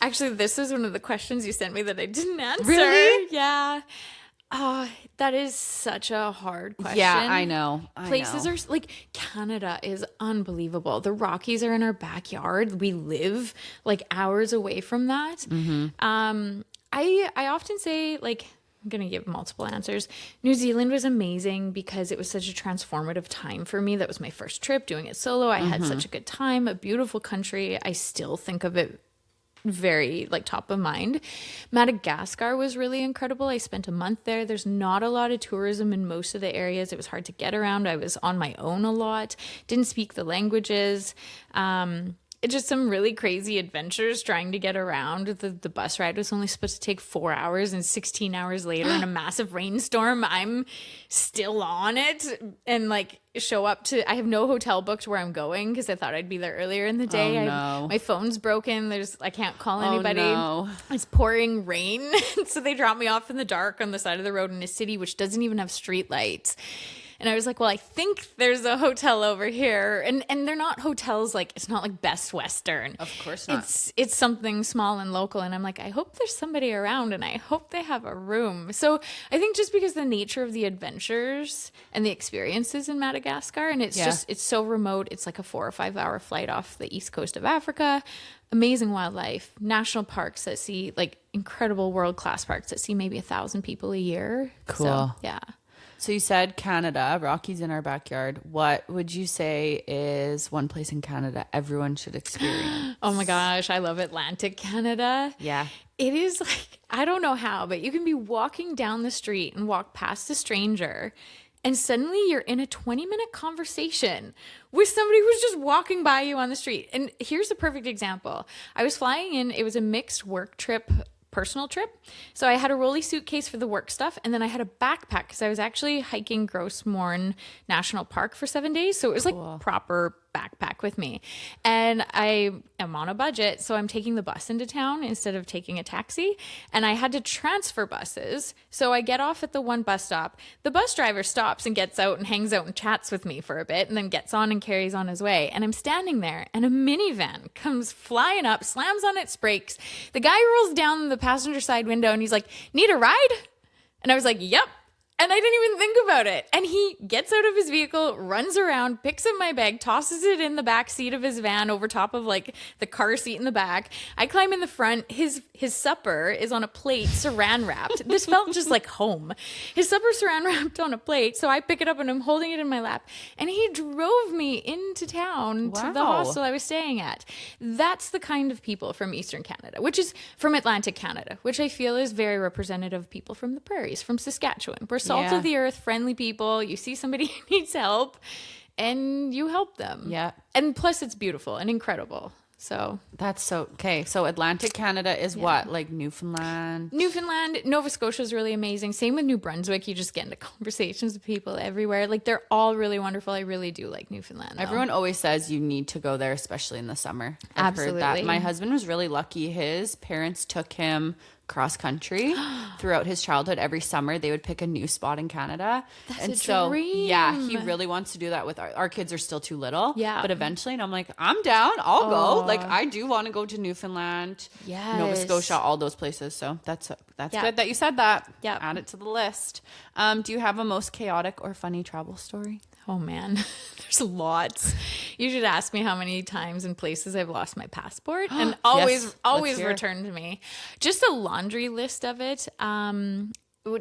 Actually, this is one of the questions you sent me that I didn't answer. Really? Yeah. Oh, that is such a hard question. Yeah, I know. Places are like, Canada is unbelievable. The Rockies are in our backyard. We live like hours away from that. Mm-hmm. I often say, like, I'm going to give multiple answers. New Zealand was amazing because it was such a transformative time for me. That was my first trip doing it solo. I had such a good time, a beautiful country. I still think of it very like top of mind. Madagascar was really incredible. I spent a month there. There's not a lot of tourism in most of the areas. It was hard to get around. I was on my own a lot. Didn't speak the languages. Just some really crazy adventures trying to get around. The bus ride was only supposed to take 4 hours, and 16 hours later in a massive rainstorm, I'm still on it, and like show up to, I have no hotel booked where I'm going because I thought I'd be there earlier in the day. Oh, no. My phone's broken. I can't call anybody. Oh, no. It's pouring rain. So they dropped me off in the dark on the side of the road in a city which doesn't even have street lights. And I was like, well, I think there's a hotel over here. And they're not hotels, like, it's not like Best Western. Of course not. It's something small and local. And I'm like, I hope there's somebody around and I hope they have a room. So I think just because the nature of the adventures and the experiences in Madagascar, and it's it's so remote. It's like a 4 or 5 hour flight off the east coast of Africa. Amazing wildlife, national parks that see like incredible world-class parks that see maybe 1,000 people a year. Cool. So, yeah. So you said Canada, Rockies in our backyard. What would you say is one place in Canada everyone should experience? Oh my gosh, I love Atlantic Canada. Yeah. It is like, I don't know how, but you can be walking down the street and walk past a stranger and suddenly you're in a 20-minute conversation with somebody who's just walking by you on the street. And here's a perfect example. I was flying in, it was a mixed work trip, personal trip. So I had a rolly suitcase for the work stuff. And then I had a backpack because I was actually hiking Gros Morne National Park for 7 days. So it was like proper backpack with me. And I am on a budget. So I'm taking the bus into town instead of taking a taxi. And I had to transfer buses. So I get off at the one bus stop. The bus driver stops and gets out and hangs out and chats with me for a bit and then gets on and carries on his way. And I'm standing there and a minivan comes flying up, slams on its brakes. The guy rolls down the passenger side window and he's like, "Need a ride?" And I was like, "Yep." And I didn't even think about it. And he gets out of his vehicle, runs around, picks up my bag, tosses it in the back seat of his van over top of like the car seat in the back. I climb in the front. His supper is on a plate, saran wrapped. This felt just like home. His supper saran wrapped on a plate. So I pick it up and I'm holding it in my lap. And he drove me into town to the hostel I was staying at. That's the kind of people from Eastern Canada, which is from Atlantic Canada, which I feel is very representative of people from the prairies, from Saskatchewan. We're salt of the earth, friendly people. You see somebody who needs help and you help them. Yeah. And plus it's beautiful and incredible. So that's so okay. So Atlantic Canada is what? Like Newfoundland? Newfoundland, Nova Scotia is really amazing. Same with New Brunswick. You just get into conversations with people everywhere. Like they're all really wonderful. I really do like Newfoundland, though. Everyone always says you need to go there, especially in the summer. I've Absolutely. heard that. My husband was really lucky. His parents took him cross country throughout his childhood. Every summer they would pick a new spot in Canada. That's a dream. Yeah, he really wants to do that with our kids are still too little. Yeah. But eventually, and I'm like, I'm down. I'll go. Like I do want to go to Newfoundland, Nova Scotia, all those places. So that's good that you said that. Yeah. Add it to the list. Do you have a most chaotic or funny travel story? Oh man, there's lots. You should ask me how many times and places I've lost my passport and always returned to me. Just a laundry list of it.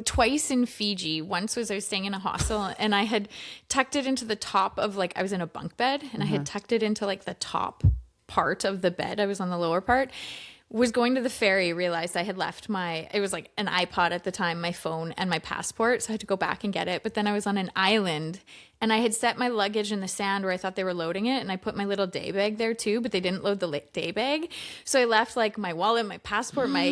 Twice in Fiji. Once was I was staying in a hostel and I had tucked it into the top of like, I was in a bunk bed and I had tucked it into like the top part of the bed. I was on the lower part. Was going to the ferry, realized I had left it was like an iPod at the time, my phone and my passport. So I had to go back and get it. But then I was on an island and I had set my luggage in the sand where I thought they were loading it. And I put my little day bag there too, but they didn't load the day bag. So I left like my wallet, my passport, my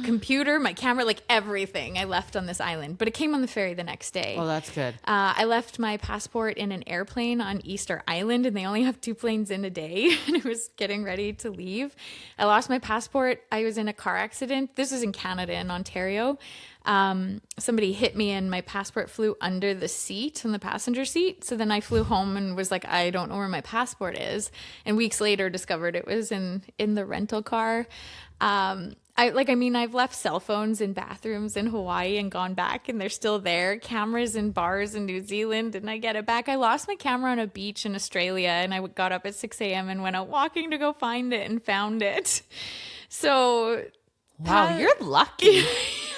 computer, my camera, like everything I left on this island. But it came on the ferry the next day. Oh, that's good. I left my passport in an airplane on Easter Island and they only have 2 planes in a day. And it was getting ready to leave. I lost my passport. I was in a car accident. This was in Canada, in Ontario. Somebody hit me and my passport flew under the seat, on the passenger seat. So then I flew home and was like, I don't know where my passport is. And weeks later discovered it was in the rental car. I've left cell phones in bathrooms in Hawaii and gone back and they're still there. Cameras in bars in New Zealand and I get it back. I lost my camera on a beach in Australia and I got up at 6 a.m. and went out walking to go find it and found it. So wow, you're lucky.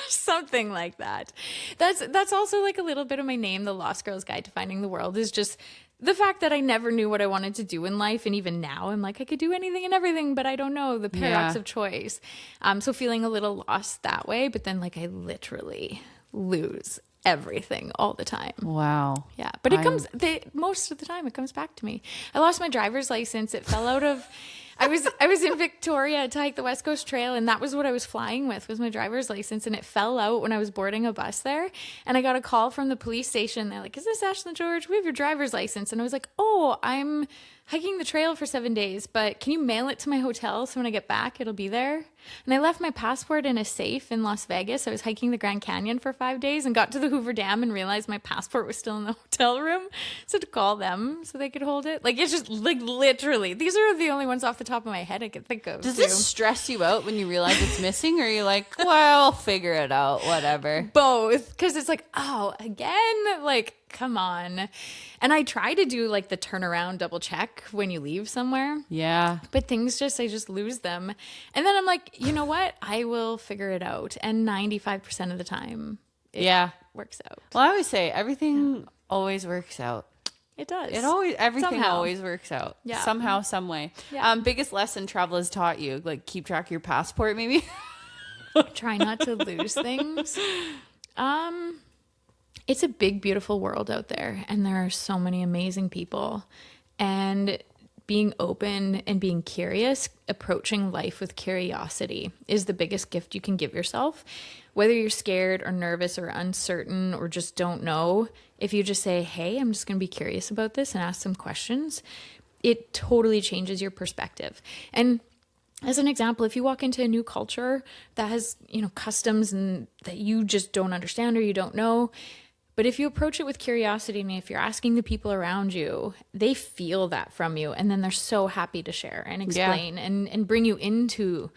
Something like that. That's also like a little bit of my name. The Lost Girl's Guide to Finding the World is just the fact that I never knew what I wanted to do in life. And even now I'm like, I could do anything and everything, but I don't know, the paradox of choice. So feeling a little lost that way, but then like I literally lose everything all the time. Wow. Yeah. But most of the time it comes back to me. I lost my driver's license. It fell out of I was in Victoria to hike the West Coast Trail, and that was what I was flying with, was my driver's license, and it fell out when I was boarding a bus there. And I got a call from the police station. They're like, "Is this Ashlyn George? We have your driver's license." And I was like, "Oh, I'm hiking the trail for 7 days, but can you mail it to my hotel so when I get back, it'll be there?" And I left my passport in a safe in Las Vegas. I was hiking the Grand Canyon for 5 days and got to the Hoover Dam and realized my passport was still in the hotel room. So to call them so they could hold it. Like, it's just like literally, these are the only ones off the top of my head I could think of. Does this stress you out when you realize it's missing, or are you like, well, I'll figure it out, whatever? Both, because it's like, oh, again, like, come on. And I try to do like the turnaround double check when you leave somewhere. Yeah. But things just, I just lose them. And then I'm like, you know what? I will figure it out. And 95% of the time, it works out. Well, I always say everything always works out. It does. Everything Somehow. always works out. Yeah. Somehow, some way. Yeah. Biggest lesson travel has taught you, like keep track of your passport, maybe? Try not to lose things. It's a big, beautiful world out there, and there are so many amazing people. And being open and being curious, approaching life with curiosity is the biggest gift you can give yourself. Whether you're scared or nervous or uncertain or just don't know, if you just say, hey, I'm just going to be curious about this and ask some questions, it totally changes your perspective. And as an example, if you walk into a new culture that has, customs and that you just don't understand or you don't know, but if you approach it with curiosity and if you're asking the people around you, they feel that from you. And then they're so happy to share and explain and bring you into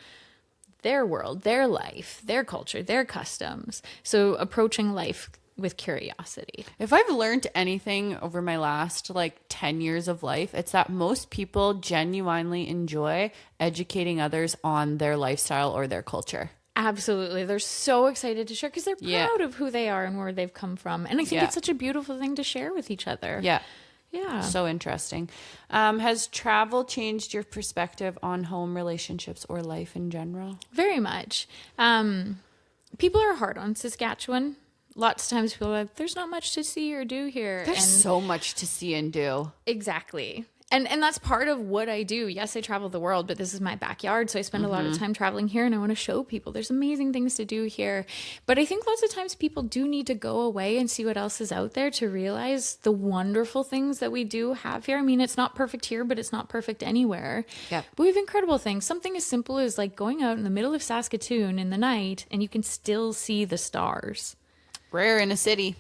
their world, their life, their culture, their customs. So approaching life with curiosity. If I've learned anything over my last 10 years of life, it's that most people genuinely enjoy educating others on their lifestyle or their culture. Absolutely. They're so excited to share because they're proud of who they are and where they've come from. And I think it's such a beautiful thing to share with each other. Yeah. Yeah. So interesting. Has travel changed your perspective on home relationships or life in general? Very much. People are hard on Saskatchewan. Lots of times people are like, there's not much to see or do here. There's so much to see and do. Exactly. And that's part of what I do. Yes, I travel the world, but this is my backyard. So I spend a lot of time traveling here, and I want to show people there's amazing things to do here. But I think lots of times people do need to go away and see what else is out there to realize the wonderful things that we do have here. I mean, it's not perfect here, but it's not perfect anywhere. Yeah. But we have incredible things. Something as simple as like going out in the middle of Saskatoon in the night and you can still see the stars. Rare in a city.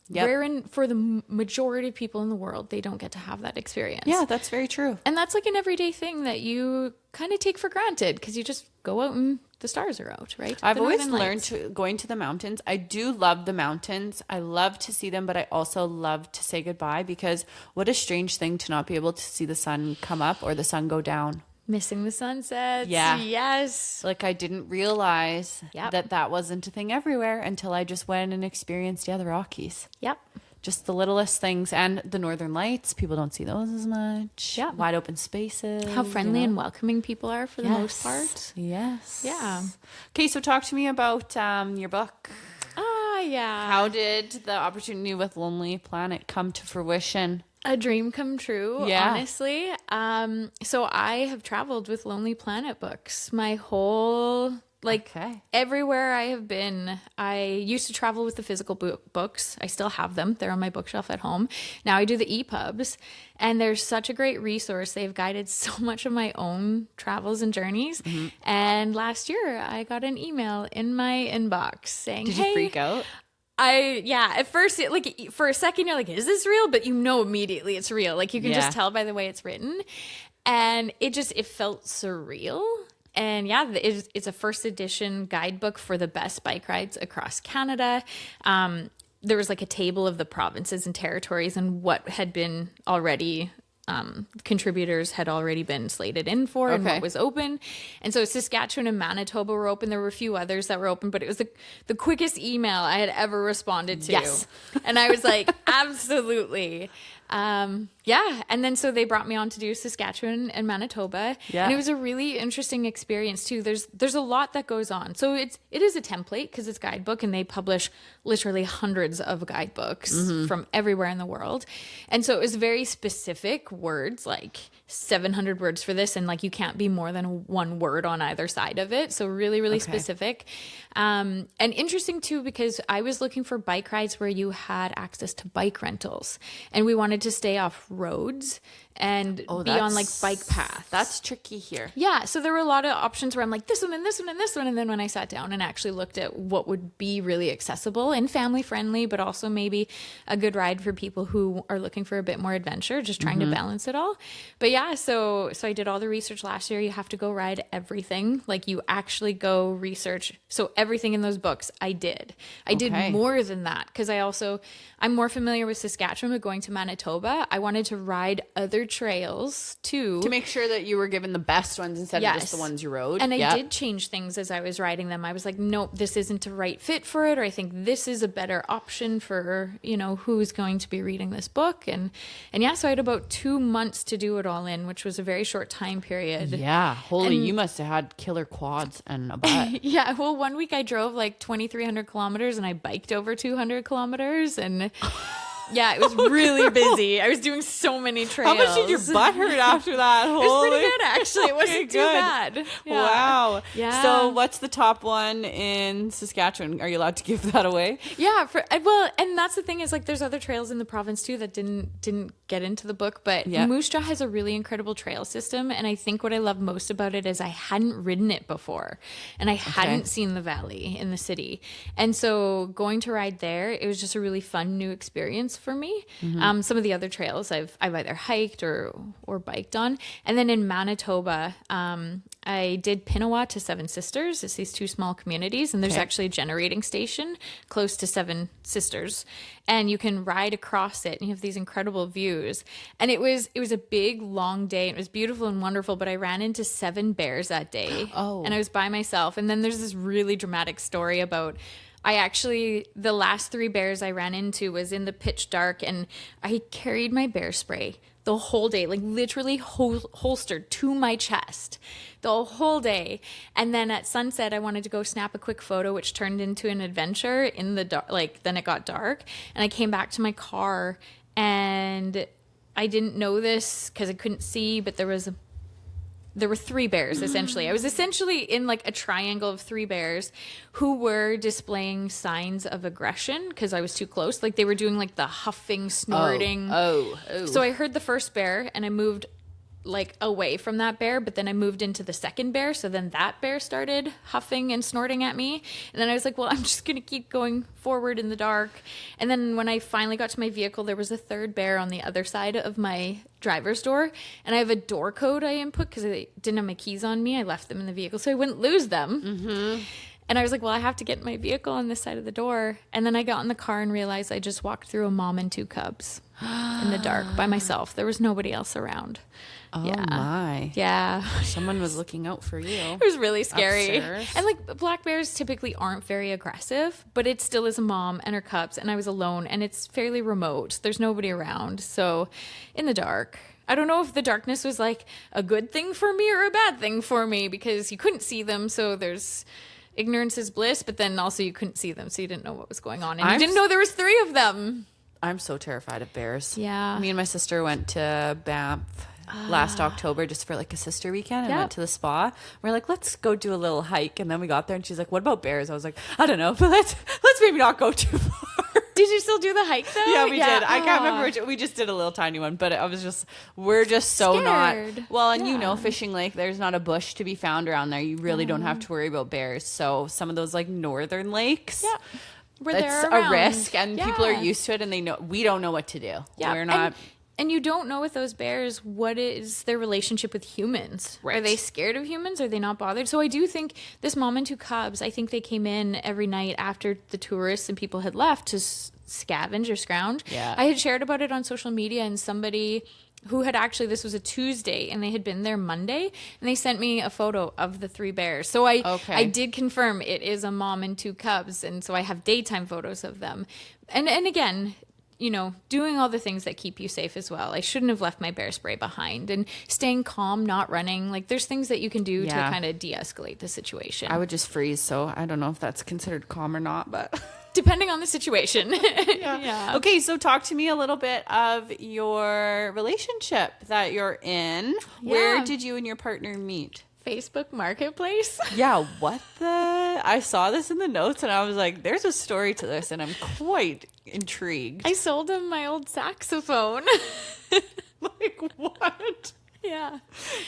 Yep. Wherein for the majority of people in the world, they don't get to have that experience. Yeah, that's very true. And that's like an everyday thing that you kind of take for granted because you just go out and the stars are out, right? I've always learned going to the mountains. I do love the mountains. I love to see them, but I also love to say goodbye because what a strange thing to not be able to see the sun come up or the sun go down. Missing the sunsets. Yeah. Yes. I didn't realize that wasn't a thing everywhere until I just went and experienced the Rockies. Yep. Just the littlest things. And the Northern Lights, people don't see those as much. Yeah. Wide open spaces. How friendly and welcoming people are for the most part. Yes. Yeah. Okay, so talk to me about your book. Yeah. How did the opportunity with Lonely Planet come to fruition? A dream come true, honestly. So I have traveled with Lonely Planet books my whole, everywhere I have been. I used to travel with the physical books. I still have them. They're on my bookshelf at home. Now I do the EPUBs, and they're such a great resource. They've guided so much of my own travels and journeys. Mm-hmm. And last year I got an email in my inbox saying, Did you freak out? At first, for a second, you're like, is this real? But immediately it's real. You can just tell by the way it's written. And it felt surreal. And it's a first edition guidebook for the best bike rides across Canada. There was a table of the provinces and territories and what had been already contributors had already been slated in for and what was open. And so Saskatchewan and Manitoba were open. There were a few others that were open, but it was the quickest email I had ever responded to. Yes. And I was like, absolutely. Yeah. And then so they brought me on to do Saskatchewan and Manitoba. Yeah. And it was a really interesting experience too. There's a lot that goes on. So it is a template because it's guidebook, and they publish literally hundreds of guidebooks from everywhere in the world. And so it was very specific words, like 700 words for this, and like you can't be more than one word on either side of it. So really, really specific. And interesting too, because I was looking for bike rides where you had access to bike rentals, and we wanted to stay off roads and be on like bike paths. That's tricky here. Yeah. So there were a lot of options where I'm like this one and this one and this one. And then when I sat down and actually looked at what would be really accessible and family friendly, but also maybe a good ride for people who are looking for a bit more adventure, just trying to balance it all. But yeah, so I did all the research last year. You have to go ride everything. Like you actually go research. So everything in those books I did. I did more than that because I'm more familiar with Saskatchewan, but going to Manitoba, I wanted to ride other trails too. To make sure that you were given the best ones instead of just the ones you rode. And I did change things as I was riding them. I was like, nope, this isn't a right fit for it. Or I think this is a better option for, who's going to be reading this book. And yeah, so I had about 2 months to do it all in, which was a very short time period. Yeah. You must have had killer quads and a butt. Yeah. Well, 1 week I drove like 2,300 kilometers and I biked over 200 kilometers and... Yeah, it was really busy. I was doing so many trails. How much did your butt hurt after that? It was pretty good, actually. It wasn't too bad. Yeah. Wow. Yeah. So what's the top one in Saskatchewan? Are you allowed to give that away? Yeah. And that's the thing is like there's other trails in the province too that didn't get into the book. But Moose Jaw has a really incredible trail system. And I think what I love most about it is I hadn't ridden it before. And I hadn't seen the valley in the city. And so going to ride there, it was just a really fun new experience for me. Some of the other trails I've either hiked or biked on. And then in Manitoba, I did Pinawa to Seven Sisters. It's these two small communities, and there's actually a generating station close to Seven Sisters, and you can ride across it, and you have these incredible views. And it was a big, long day. It was beautiful and wonderful, but I ran into 7 bears that day. And I was by myself. And then there's this really dramatic story about the last 3 bears I ran into was in the pitch dark, and I carried my bear spray the whole day, like literally holstered to my chest the whole day. And then at sunset, I wanted to go snap a quick photo, which turned into an adventure in the dark. Like then it got dark, and I came back to my car, and I didn't know this because I couldn't see, but there were 3 bears, essentially. I was essentially in like a triangle of 3 bears who were displaying signs of aggression because I was too close. Like they were doing like the huffing, snorting. Oh. So I heard the first bear and I moved like away from that bear, but then I moved into the second bear. So then that bear started huffing and snorting at me. And then I was like, well, I'm just going to keep going forward in the dark. And then when I finally got to my vehicle, there was a 3rd bear on the other side of my driver's door. And I have a door code I input because I didn't have my keys on me. I left them in the vehicle so I wouldn't lose them. And I was like, well, I have to get my vehicle on this side of the door. And then I got in the car and realized I just walked through a mom and 2 cubs in the dark by myself. There was nobody else around. Oh my. Yeah. Someone was looking out for you. It was really scary. Upstairs. And like black bears typically aren't very aggressive, but it still is a mom and her cubs. And I was alone and it's fairly remote. There's nobody around. So in the dark, I don't know if the darkness was like a good thing for me or a bad thing for me because you couldn't see them. So there's ignorance is bliss, but then also you couldn't see them. So you didn't know what was going on. And you didn't know there was 3 of them. I'm so terrified of bears. Yeah. Me and my sister went to Banff last October just for like a sister weekend and went to the spa. We're like, let's go do a little hike. And then we got there and she's like, what about bears? I was like, I don't know, but let's maybe not go too far. Did you still do the hike though? Yeah, we did. I can't remember. We just did a little tiny one, but we're just so scared. not. Well, and Fishing Lake, there's not a bush to be found around there. You really don't have to worry about bears. So some of those like northern lakes. Yeah. It's a risk and people are used to it and we don't know what to do. Yeah. We're not. And you don't know with those bears what is their relationship with humans. Right. Are they scared of humans? Are they not bothered? So I do think this mom and 2 cubs, I think they came in every night after the tourists and people had left to scavenge or scrounge. Yeah. I had shared about it on social media and somebody who had actually, this was a Tuesday and they had been there Monday and they sent me a photo of the 3 bears. So I did confirm it is a mom and 2 cubs. And so I have daytime photos of them. And again, doing all the things that keep you safe as well. I shouldn't have left my bear spray behind, and staying calm, not running. Like, there's things that you can do to kind of de-escalate the situation. I would just freeze. So I don't know if that's considered calm or not, but depending on the situation. Yeah. Okay. So talk to me a little bit of your relationship that you're in. Yeah. Where did you and your partner meet? Facebook Marketplace. Yeah, what the? I saw this in the notes and I was like, there's a story to this and I'm quite intrigued. I sold him my old saxophone. Like, what? Yeah.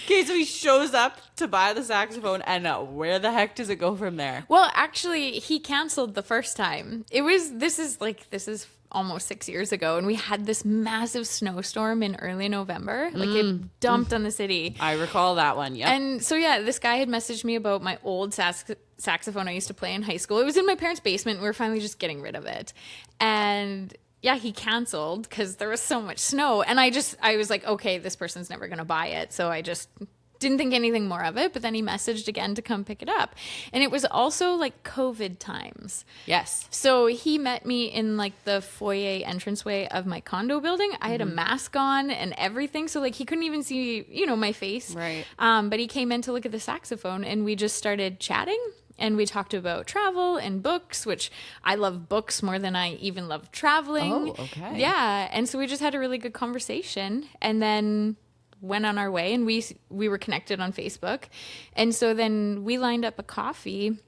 Okay, so he shows up to buy the saxophone and where the heck does it go from there? Well, actually, he canceled the first time. This is almost 6 years ago, and we had this massive snowstorm in early November. Like, it dumped on the city. I recall that one. Yeah. And so this guy had messaged me about my old saxophone I used to play in high school. It was in my parents' basement. We were finally just getting rid of it. And he canceled because there was so much snow. And I was like, okay, this person's never going to buy it. So I just didn't think anything more of it. But then he messaged again to come pick it up. And it was also like COVID times. Yes. So he met me in like the foyer entranceway of my condo building. I had a mask on and everything. So like he couldn't even see, my face. Right. But he came in to look at the saxophone and we just started chatting. And we talked about travel and books, which I love books more than I even love traveling. Oh, okay. Yeah. And so we just had a really good conversation and then went on our way, and we were connected on Facebook. And so then we lined up a coffee.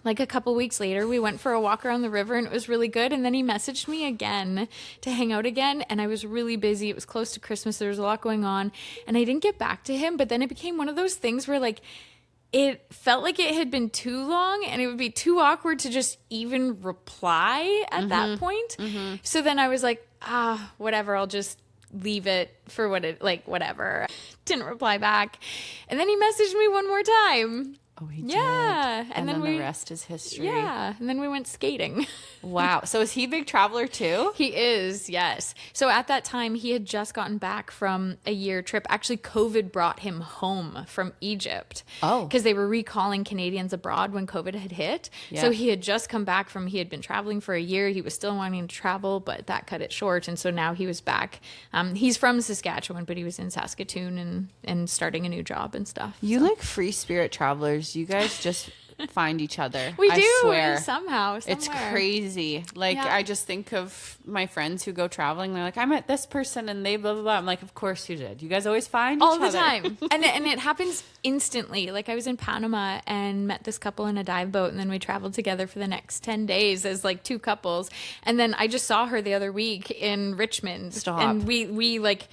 Like a couple weeks later, we went for a walk around the river and it was really good. And then he messaged me again to hang out again. And I was really busy. It was close to Christmas. There was a lot going on and I didn't get back to him. But then it became one of those things where like, it felt like it had been too long and it would be too awkward to just even reply at that point. Mm-hmm. So then I was like, whatever, I'll just leave it for whatever. Didn't reply back. And then he messaged me one more time. Oh, he did. Yeah. And then the rest is history. Yeah. And then we went skating. Wow. So is he a big traveler too? He is, yes. So at that time, he had just gotten back from a year trip. Actually, COVID brought him home from Egypt. Oh. Because they were recalling Canadians abroad when COVID had hit. Yeah. So he had just come back he had been traveling for a year. He was still wanting to travel, but that cut it short. And so now he was back. He's from Saskatchewan, but he was in Saskatoon and starting a new job and stuff. You like free spirit travelers. You guys just find each other. We do. I swear. Somehow. It's crazy. Like, I just think of my friends who go traveling. They're like, I met this person and they blah, blah, blah. I'm like, of course you did. You guys always find each other. All the time. and it happens instantly. Like, I was in Panama and met this couple in a dive boat. And then we traveled together for the next 10 days as like two couples. And then I just saw her the other week in Richmond. Stop. And we like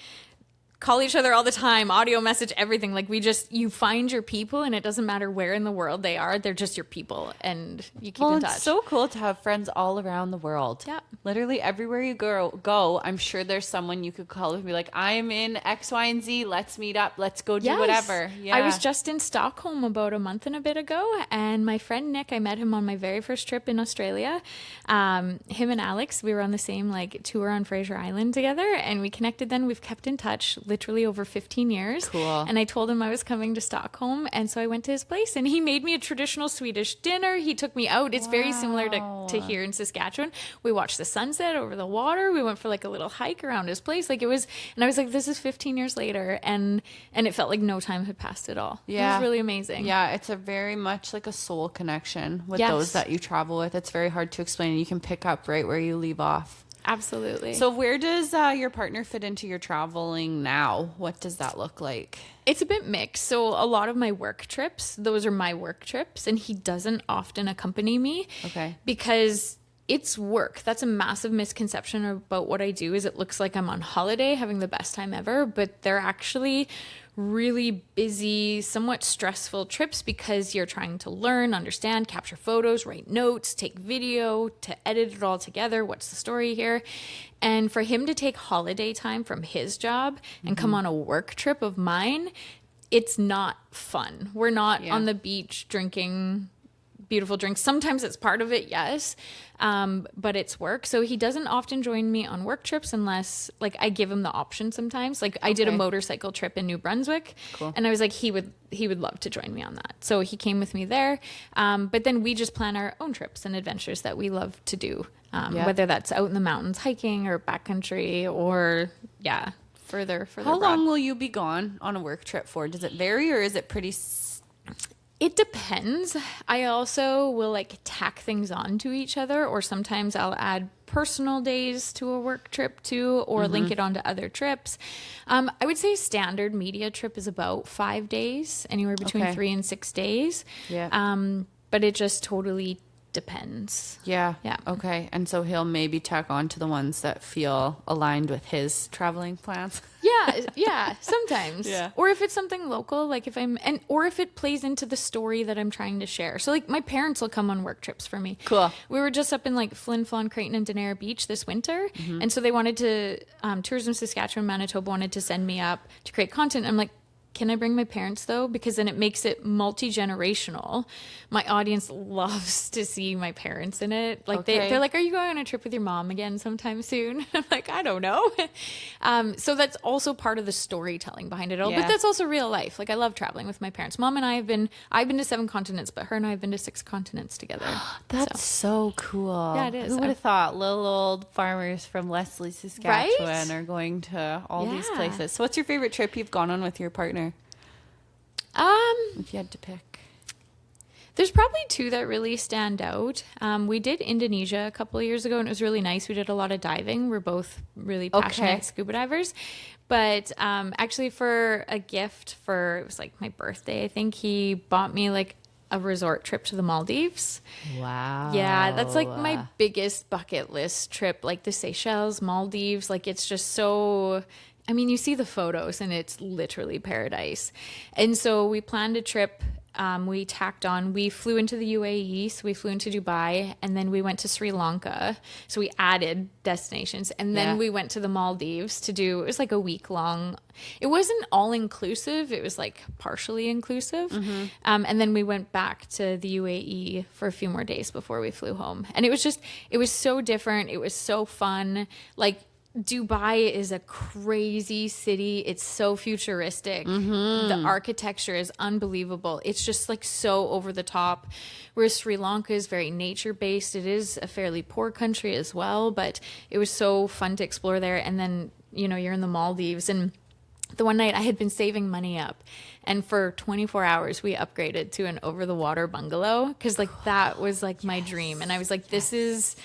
call each other all the time, audio message, everything. Like, you find your people and it doesn't matter where in the world they are. They're just your people and you keep in touch. It's so cool to have friends all around the world. Yeah. Literally everywhere you go, I'm sure there's someone you could call and be like, I'm in X, Y, and Z. Let's meet up. Let's go do whatever. Yeah. I was just in Stockholm about a month and a bit ago, and my friend Nick, I met him on my very first trip in Australia. Him and Alex, we were on the same like tour on Fraser Island together, and we connected then. We've kept in touch literally over 15 years. Cool. And I told him I was coming to Stockholm, and so I went to his place and he made me a traditional Swedish dinner. He took me out. It's very similar to here in Saskatchewan. We watched the sunset over the water. We went for like a little hike around his place. Like, it was, and I was like, this is 15 years later, and it felt like no time had passed at all. Yeah. It was really amazing. Yeah, it's a very much like a soul connection with those that you travel with. It's very hard to explain, and you can pick up right where you leave off. Absolutely. So where does your partner fit into your traveling now? What does that look like? It's a bit mixed. So a lot of my work trips, those are my work trips, and he doesn't often accompany me. Okay. Because it's work. That's a massive misconception about what I do, is it looks like I'm on holiday having the best time ever, but they're actually really busy, somewhat stressful trips because you're trying to learn, understand, capture photos, write notes, take video, to edit it all together. What's the story here? And for him to take holiday time from his job and come on a work trip of mine, it's not fun. We're not on the beach drinking beautiful drinks. Sometimes it's part of it, yes, but it's work. So he doesn't often join me on work trips unless, like, I give him the option sometimes. Like, I did a motorcycle trip in New Brunswick, and I was like, he would love to join me on that. So he came with me there. But then we just plan our own trips and adventures that we love to do. whether that's out in the mountains hiking or backcountry or further How abroad. long will you be gone on a work trip for? Does it vary, or is it pretty It depends. I also will like tack things on to each other, or sometimes I'll add personal days to a work trip too, or link it onto other trips. I would say standard media trip is about 5 days, anywhere between 3 and 6 days. But it just totally depends. Yeah. Yeah. Okay. And so he'll maybe tack on to the ones that feel aligned with his traveling plans. Yeah, sometimes. Yeah. Or if it's something local, like or if it plays into the story that I'm trying to share. So like my parents will come on work trips for me. Cool. We were just up in like Flin Flon, Creighton, and Denair Beach this winter. And so they wanted to, Tourism Saskatchewan, Manitoba wanted to send me up to create content. I'm like, can I bring my parents though? Because then it makes it multi-generational. My audience loves to see my parents in it. Like they're like, are you going on a trip with your mom again sometime soon? I'm like, I don't know. So that's also part of the storytelling behind it all. But that's also real life. Like I love traveling with my parents. Mom and I I've been to 7 continents, but her and I have been to 6 continents together. That's so cool. Yeah, it is. Who would have thought little old farmers from Leslie, Saskatchewan are going to all these places? So what's your favorite trip you've gone on with your partner? If you had to pick. There's probably 2 that really stand out. We did Indonesia a couple of years ago, and it was really nice. We did a lot of diving. We're both really passionate scuba divers. But actually for a gift it was like my birthday, I think he bought me like a resort trip to the Maldives. Wow. Yeah, that's like my biggest bucket list trip, like the Seychelles, Maldives. Like it's just so... I mean, you see the photos and it's literally paradise. And so we planned a trip. We tacked on, we flew into the UAE, so we flew into Dubai, and then we went to Sri Lanka. So we added destinations. And then we went to the Maldives it was like a week long. It wasn't all inclusive. It was like partially inclusive. And then we went back to the UAE for a few more days before we flew home. And it was so different. It was so fun. Like, Dubai is a crazy city. It's so futuristic. The architecture is unbelievable. It's just like so over the top. Whereas Sri Lanka is very nature based. It is a fairly poor country as well, but it was so fun to explore there. And then, you're in the Maldives, and the one night I had been saving money up, and for 24 hours we upgraded to an over the water bungalow, because like that was like my dream. And I was like, this is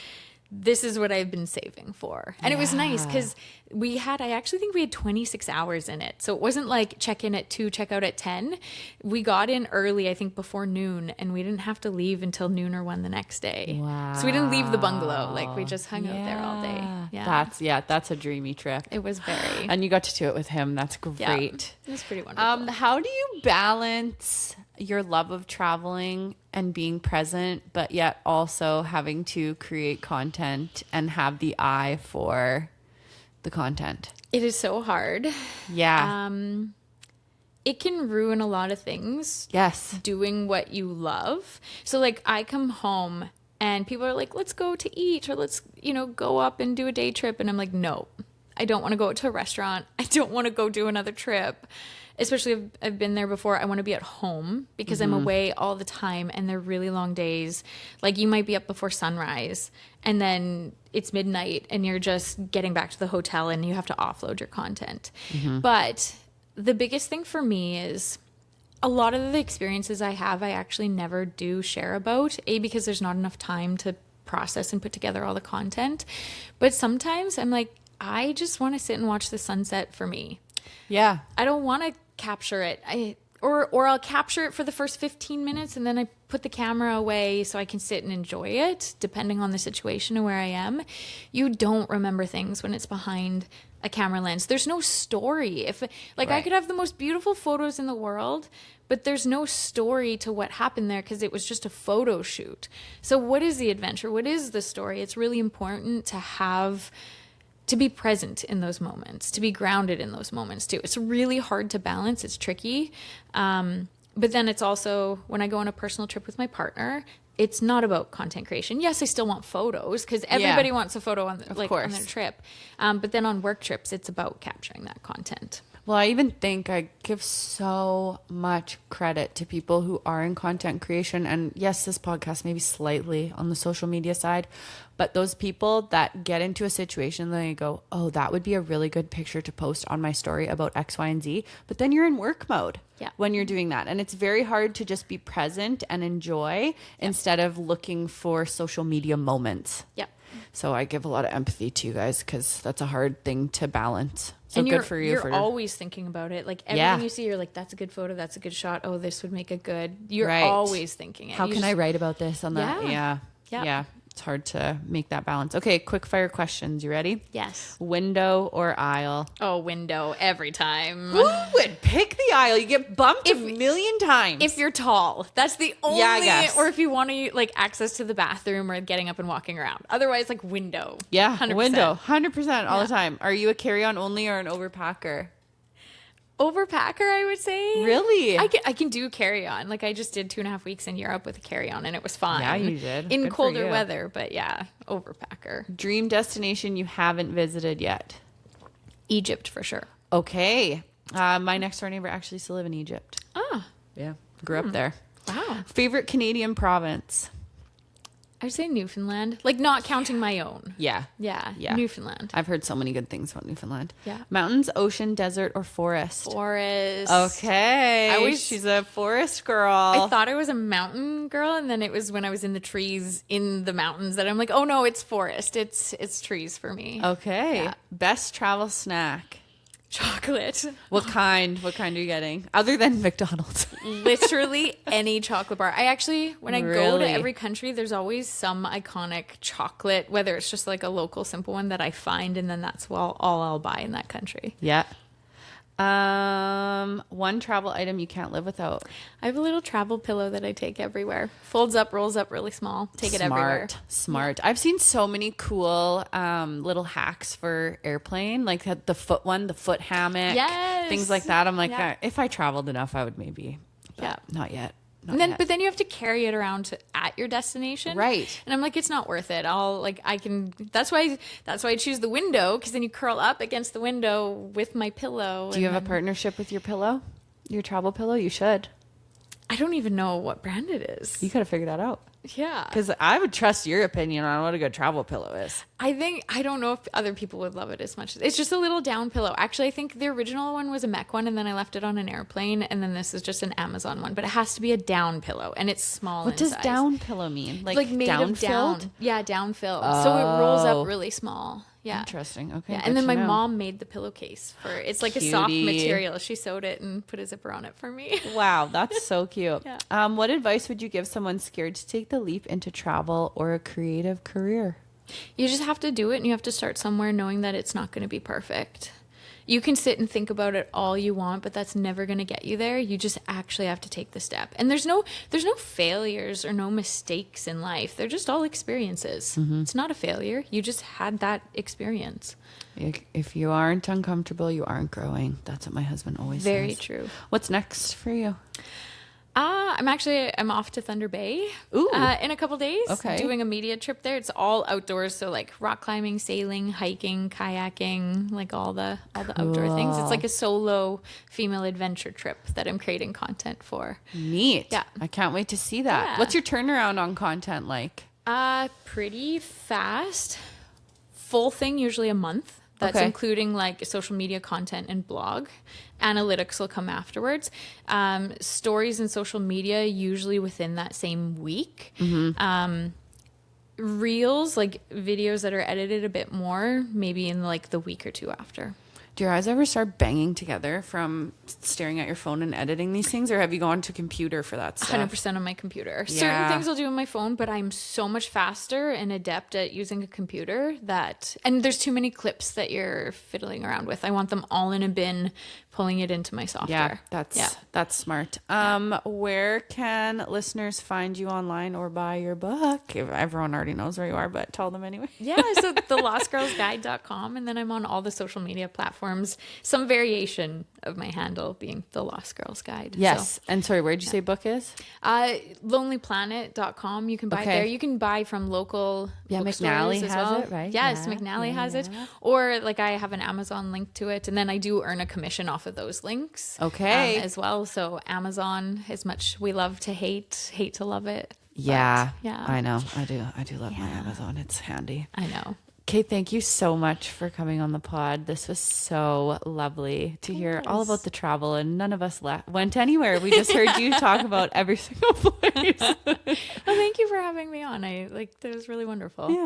what I've been saving for. And it was nice because I actually think we had 26 hours in it. So it wasn't like check in at 2, check out at 10. We got in early, I think before noon, and we didn't have to leave until noon or 1 the next day. Wow. So we didn't leave the bungalow. Like we just hung out there all day. Yeah. That's a dreamy trip. It was very. And you got to do it with him. That's great. Yeah, it was pretty wonderful. How do you balance your love of traveling and being present, but yet also having to create content and have the eye for the content? It is so hard. Yeah. It can ruin a lot of things. Yes. Doing what you love. So like I come home and people are like, let's go to eat, or let's, go up and do a day trip. And I'm like, no, I don't want to go to a restaurant. I don't want to go do another trip. Especially if I've been there before, I want to be at home because I'm away all the time and they're really long days. Like you might be up before sunrise and then it's midnight and you're just getting back to the hotel and you have to offload your content. But the biggest thing for me is a lot of the experiences I have, I actually never do share about. Because there's not enough time to process and put together all the content. But sometimes I'm like, I just want to sit and watch the sunset for me. Yeah. I don't want to capture it. Or I'll capture it for the first 15 minutes and then I put the camera away so I can sit and enjoy it, depending on the situation and where I am. You don't remember things when it's behind a camera lens. There's no story. I could have the most beautiful photos in the world, but there's no story to what happened there because it was just a photo shoot. So what is the adventure? What is the story? It's really important to be present in those moments, to be grounded in those moments too. It's really hard to balance. It's tricky. But then it's also, when I go on a personal trip with my partner, it's not about content creation. Yes, I still want photos because everybody wants a photo on their trip. But then on work trips, it's about capturing that content. Well, I even think I give so much credit to people who are in content creation. And yes, this podcast may be slightly on the social media side, but those people that get into a situation and they go, oh, that would be a really good picture to post on my story about X, Y, and Z. But then you're in work mode when you're doing that. And it's very hard to just be present and enjoy instead of looking for social media moments. Yeah. So I give a lot of empathy to you guys because that's a hard thing to balance. So and good for you. You're always thinking about it. Like everything you see, you're like, that's a good photo. That's a good shot. Oh, this would make a good. You're always thinking it. How can I write about this on that? Yeah. It's hard to make that balance. Okay, quick fire questions. You ready? Yes. Window or aisle? Oh, window every time. Who would pick the aisle? You get bumped a million times. If you're tall, that's the only. I guess. Or if you want to like access to the bathroom or getting up and walking around. Otherwise, like window. Yeah, 100%. window, 100% all the time. Are you a carry-on only or an overpacker? Overpacker, I would say. Really? I can do carry on. Like I just did 2.5 weeks in Europe with a carry on, and it was fine. Yeah, you did. In Good colder weather, but yeah, overpacker. Dream destination you haven't visited yet? Egypt for sure. Okay. My next door neighbor actually used to live in Egypt. Ah, Yeah, grew up there. wow. Favorite Canadian province? I'd say Newfoundland. Like not counting my own. Yeah. Yeah. Newfoundland. I've heard so many good things about Newfoundland. Yeah. Mountains, ocean, desert, or forest? Forest. Okay. She's a forest girl. I thought I was a mountain girl, and then it was when I was in the trees in the mountains that I'm like, oh no, it's forest. It's trees for me. Okay. Yeah. Best travel snack? Chocolate. What kind? What kind are you getting? Other than McDonald's. Literally any chocolate bar. I actually, when I go Really? to every country, there's always some iconic chocolate, whether it's just like a local simple one that I find, and then that's all I'll buy in that country. Yeah. One travel item you can't live without. I have a little travel pillow that I take everywhere. Folds up, rolls up really small. Take it everywhere. Smart. I've seen so many cool little hacks for airplane, like the foot one, the foot hammock, Yes. things like that. I'm like, Yeah. if I traveled enough, I would maybe. But Yeah. Not yet. But then you have to carry it around at your destination, Right? And I'm like, it's not worth it. That's why I choose the window, because then you curl up against the window with my pillow. Do you have a partnership with your pillow? Your travel pillow? You should. I don't even know what brand it is. You gotta figure that out. Yeah, Because I would trust your opinion on what a good travel pillow is. I don't know if other people would love it as much. It's just a little down pillow. Actually, I think the original one was a mech one, and then I left it on an airplane, and then this is just an Amazon one. But it has to be a down pillow, and it's small. What in does size. down pillow mean? Like made down of down? filled? Yeah, down filled. So it rolls Oh. up really small. Yeah. Interesting. Okay. Yeah, good and then to my know. mom made the pillowcase for it's like a soft Cutie. material. She sewed it and put a zipper on it for me. Wow, that's so cute. Yeah. What advice would you give someone scared to take the leap into travel or a creative career? You just have to do it, and you have to start somewhere knowing that it's not going to be perfect. You can sit and think about it all you want, but that's never going to get you there. You just actually have to take the step. And there's no failures or no mistakes in life. They're just all experiences. Mm-hmm. It's not a failure. You just had that experience. If you aren't uncomfortable, you aren't growing. That's what my husband always says. Very true. What's next for you? I'm off to Thunder Bay Ooh. in a couple days. Okay. Doing a media trip there. It's all outdoors, so like rock climbing, sailing, hiking, kayaking, like all the outdoor things. It's like a solo female adventure trip that I'm creating content for. Neat. Yeah. I can't wait to see that. Yeah. What's your turnaround on content like? Pretty fast. Full thing, usually a month. That's Okay. including like social media content and blog. Analytics will come afterwards. Stories and social media usually within that same week. Reels, like videos that are edited a bit more, maybe in like the week or two after. Do your eyes ever start banging together from staring at your phone and editing these things, or have you gone to computer for that stuff? 100% on my computer. Yeah. Certain things I'll do on my phone, but I'm so much faster and adept at using a computer and there's too many clips that you're fiddling around with. I want them all in a bin, pulling it into my software. Yeah, that's smart. Where can listeners find you online or buy your book? Everyone already knows where you are, but tell them anyway. Yeah, so thelostgirlsguide.com, and then I'm on all the social media platforms. Some variation of my handle being The Lost Girls Guide. Yes. So, And sorry, where'd you say book is? lonelyplanet.com. You can buy it there. You can buy from local bookstores McNally as has well. it, right? Yes, Yeah, McNally has it. Or like I have an Amazon link to it, and then I do earn a commission off of those links. Okay. As well. So Amazon, as much we love to hate to love it. Yeah. But, yeah. I know. I do love my Amazon. It's handy. I know. Okay, thank you so much for coming on the pod. This was so lovely to hear all about the travel, and none of us went anywhere. We just heard you talk about every single place. Well, thank you for having me on. That was really wonderful. Yeah.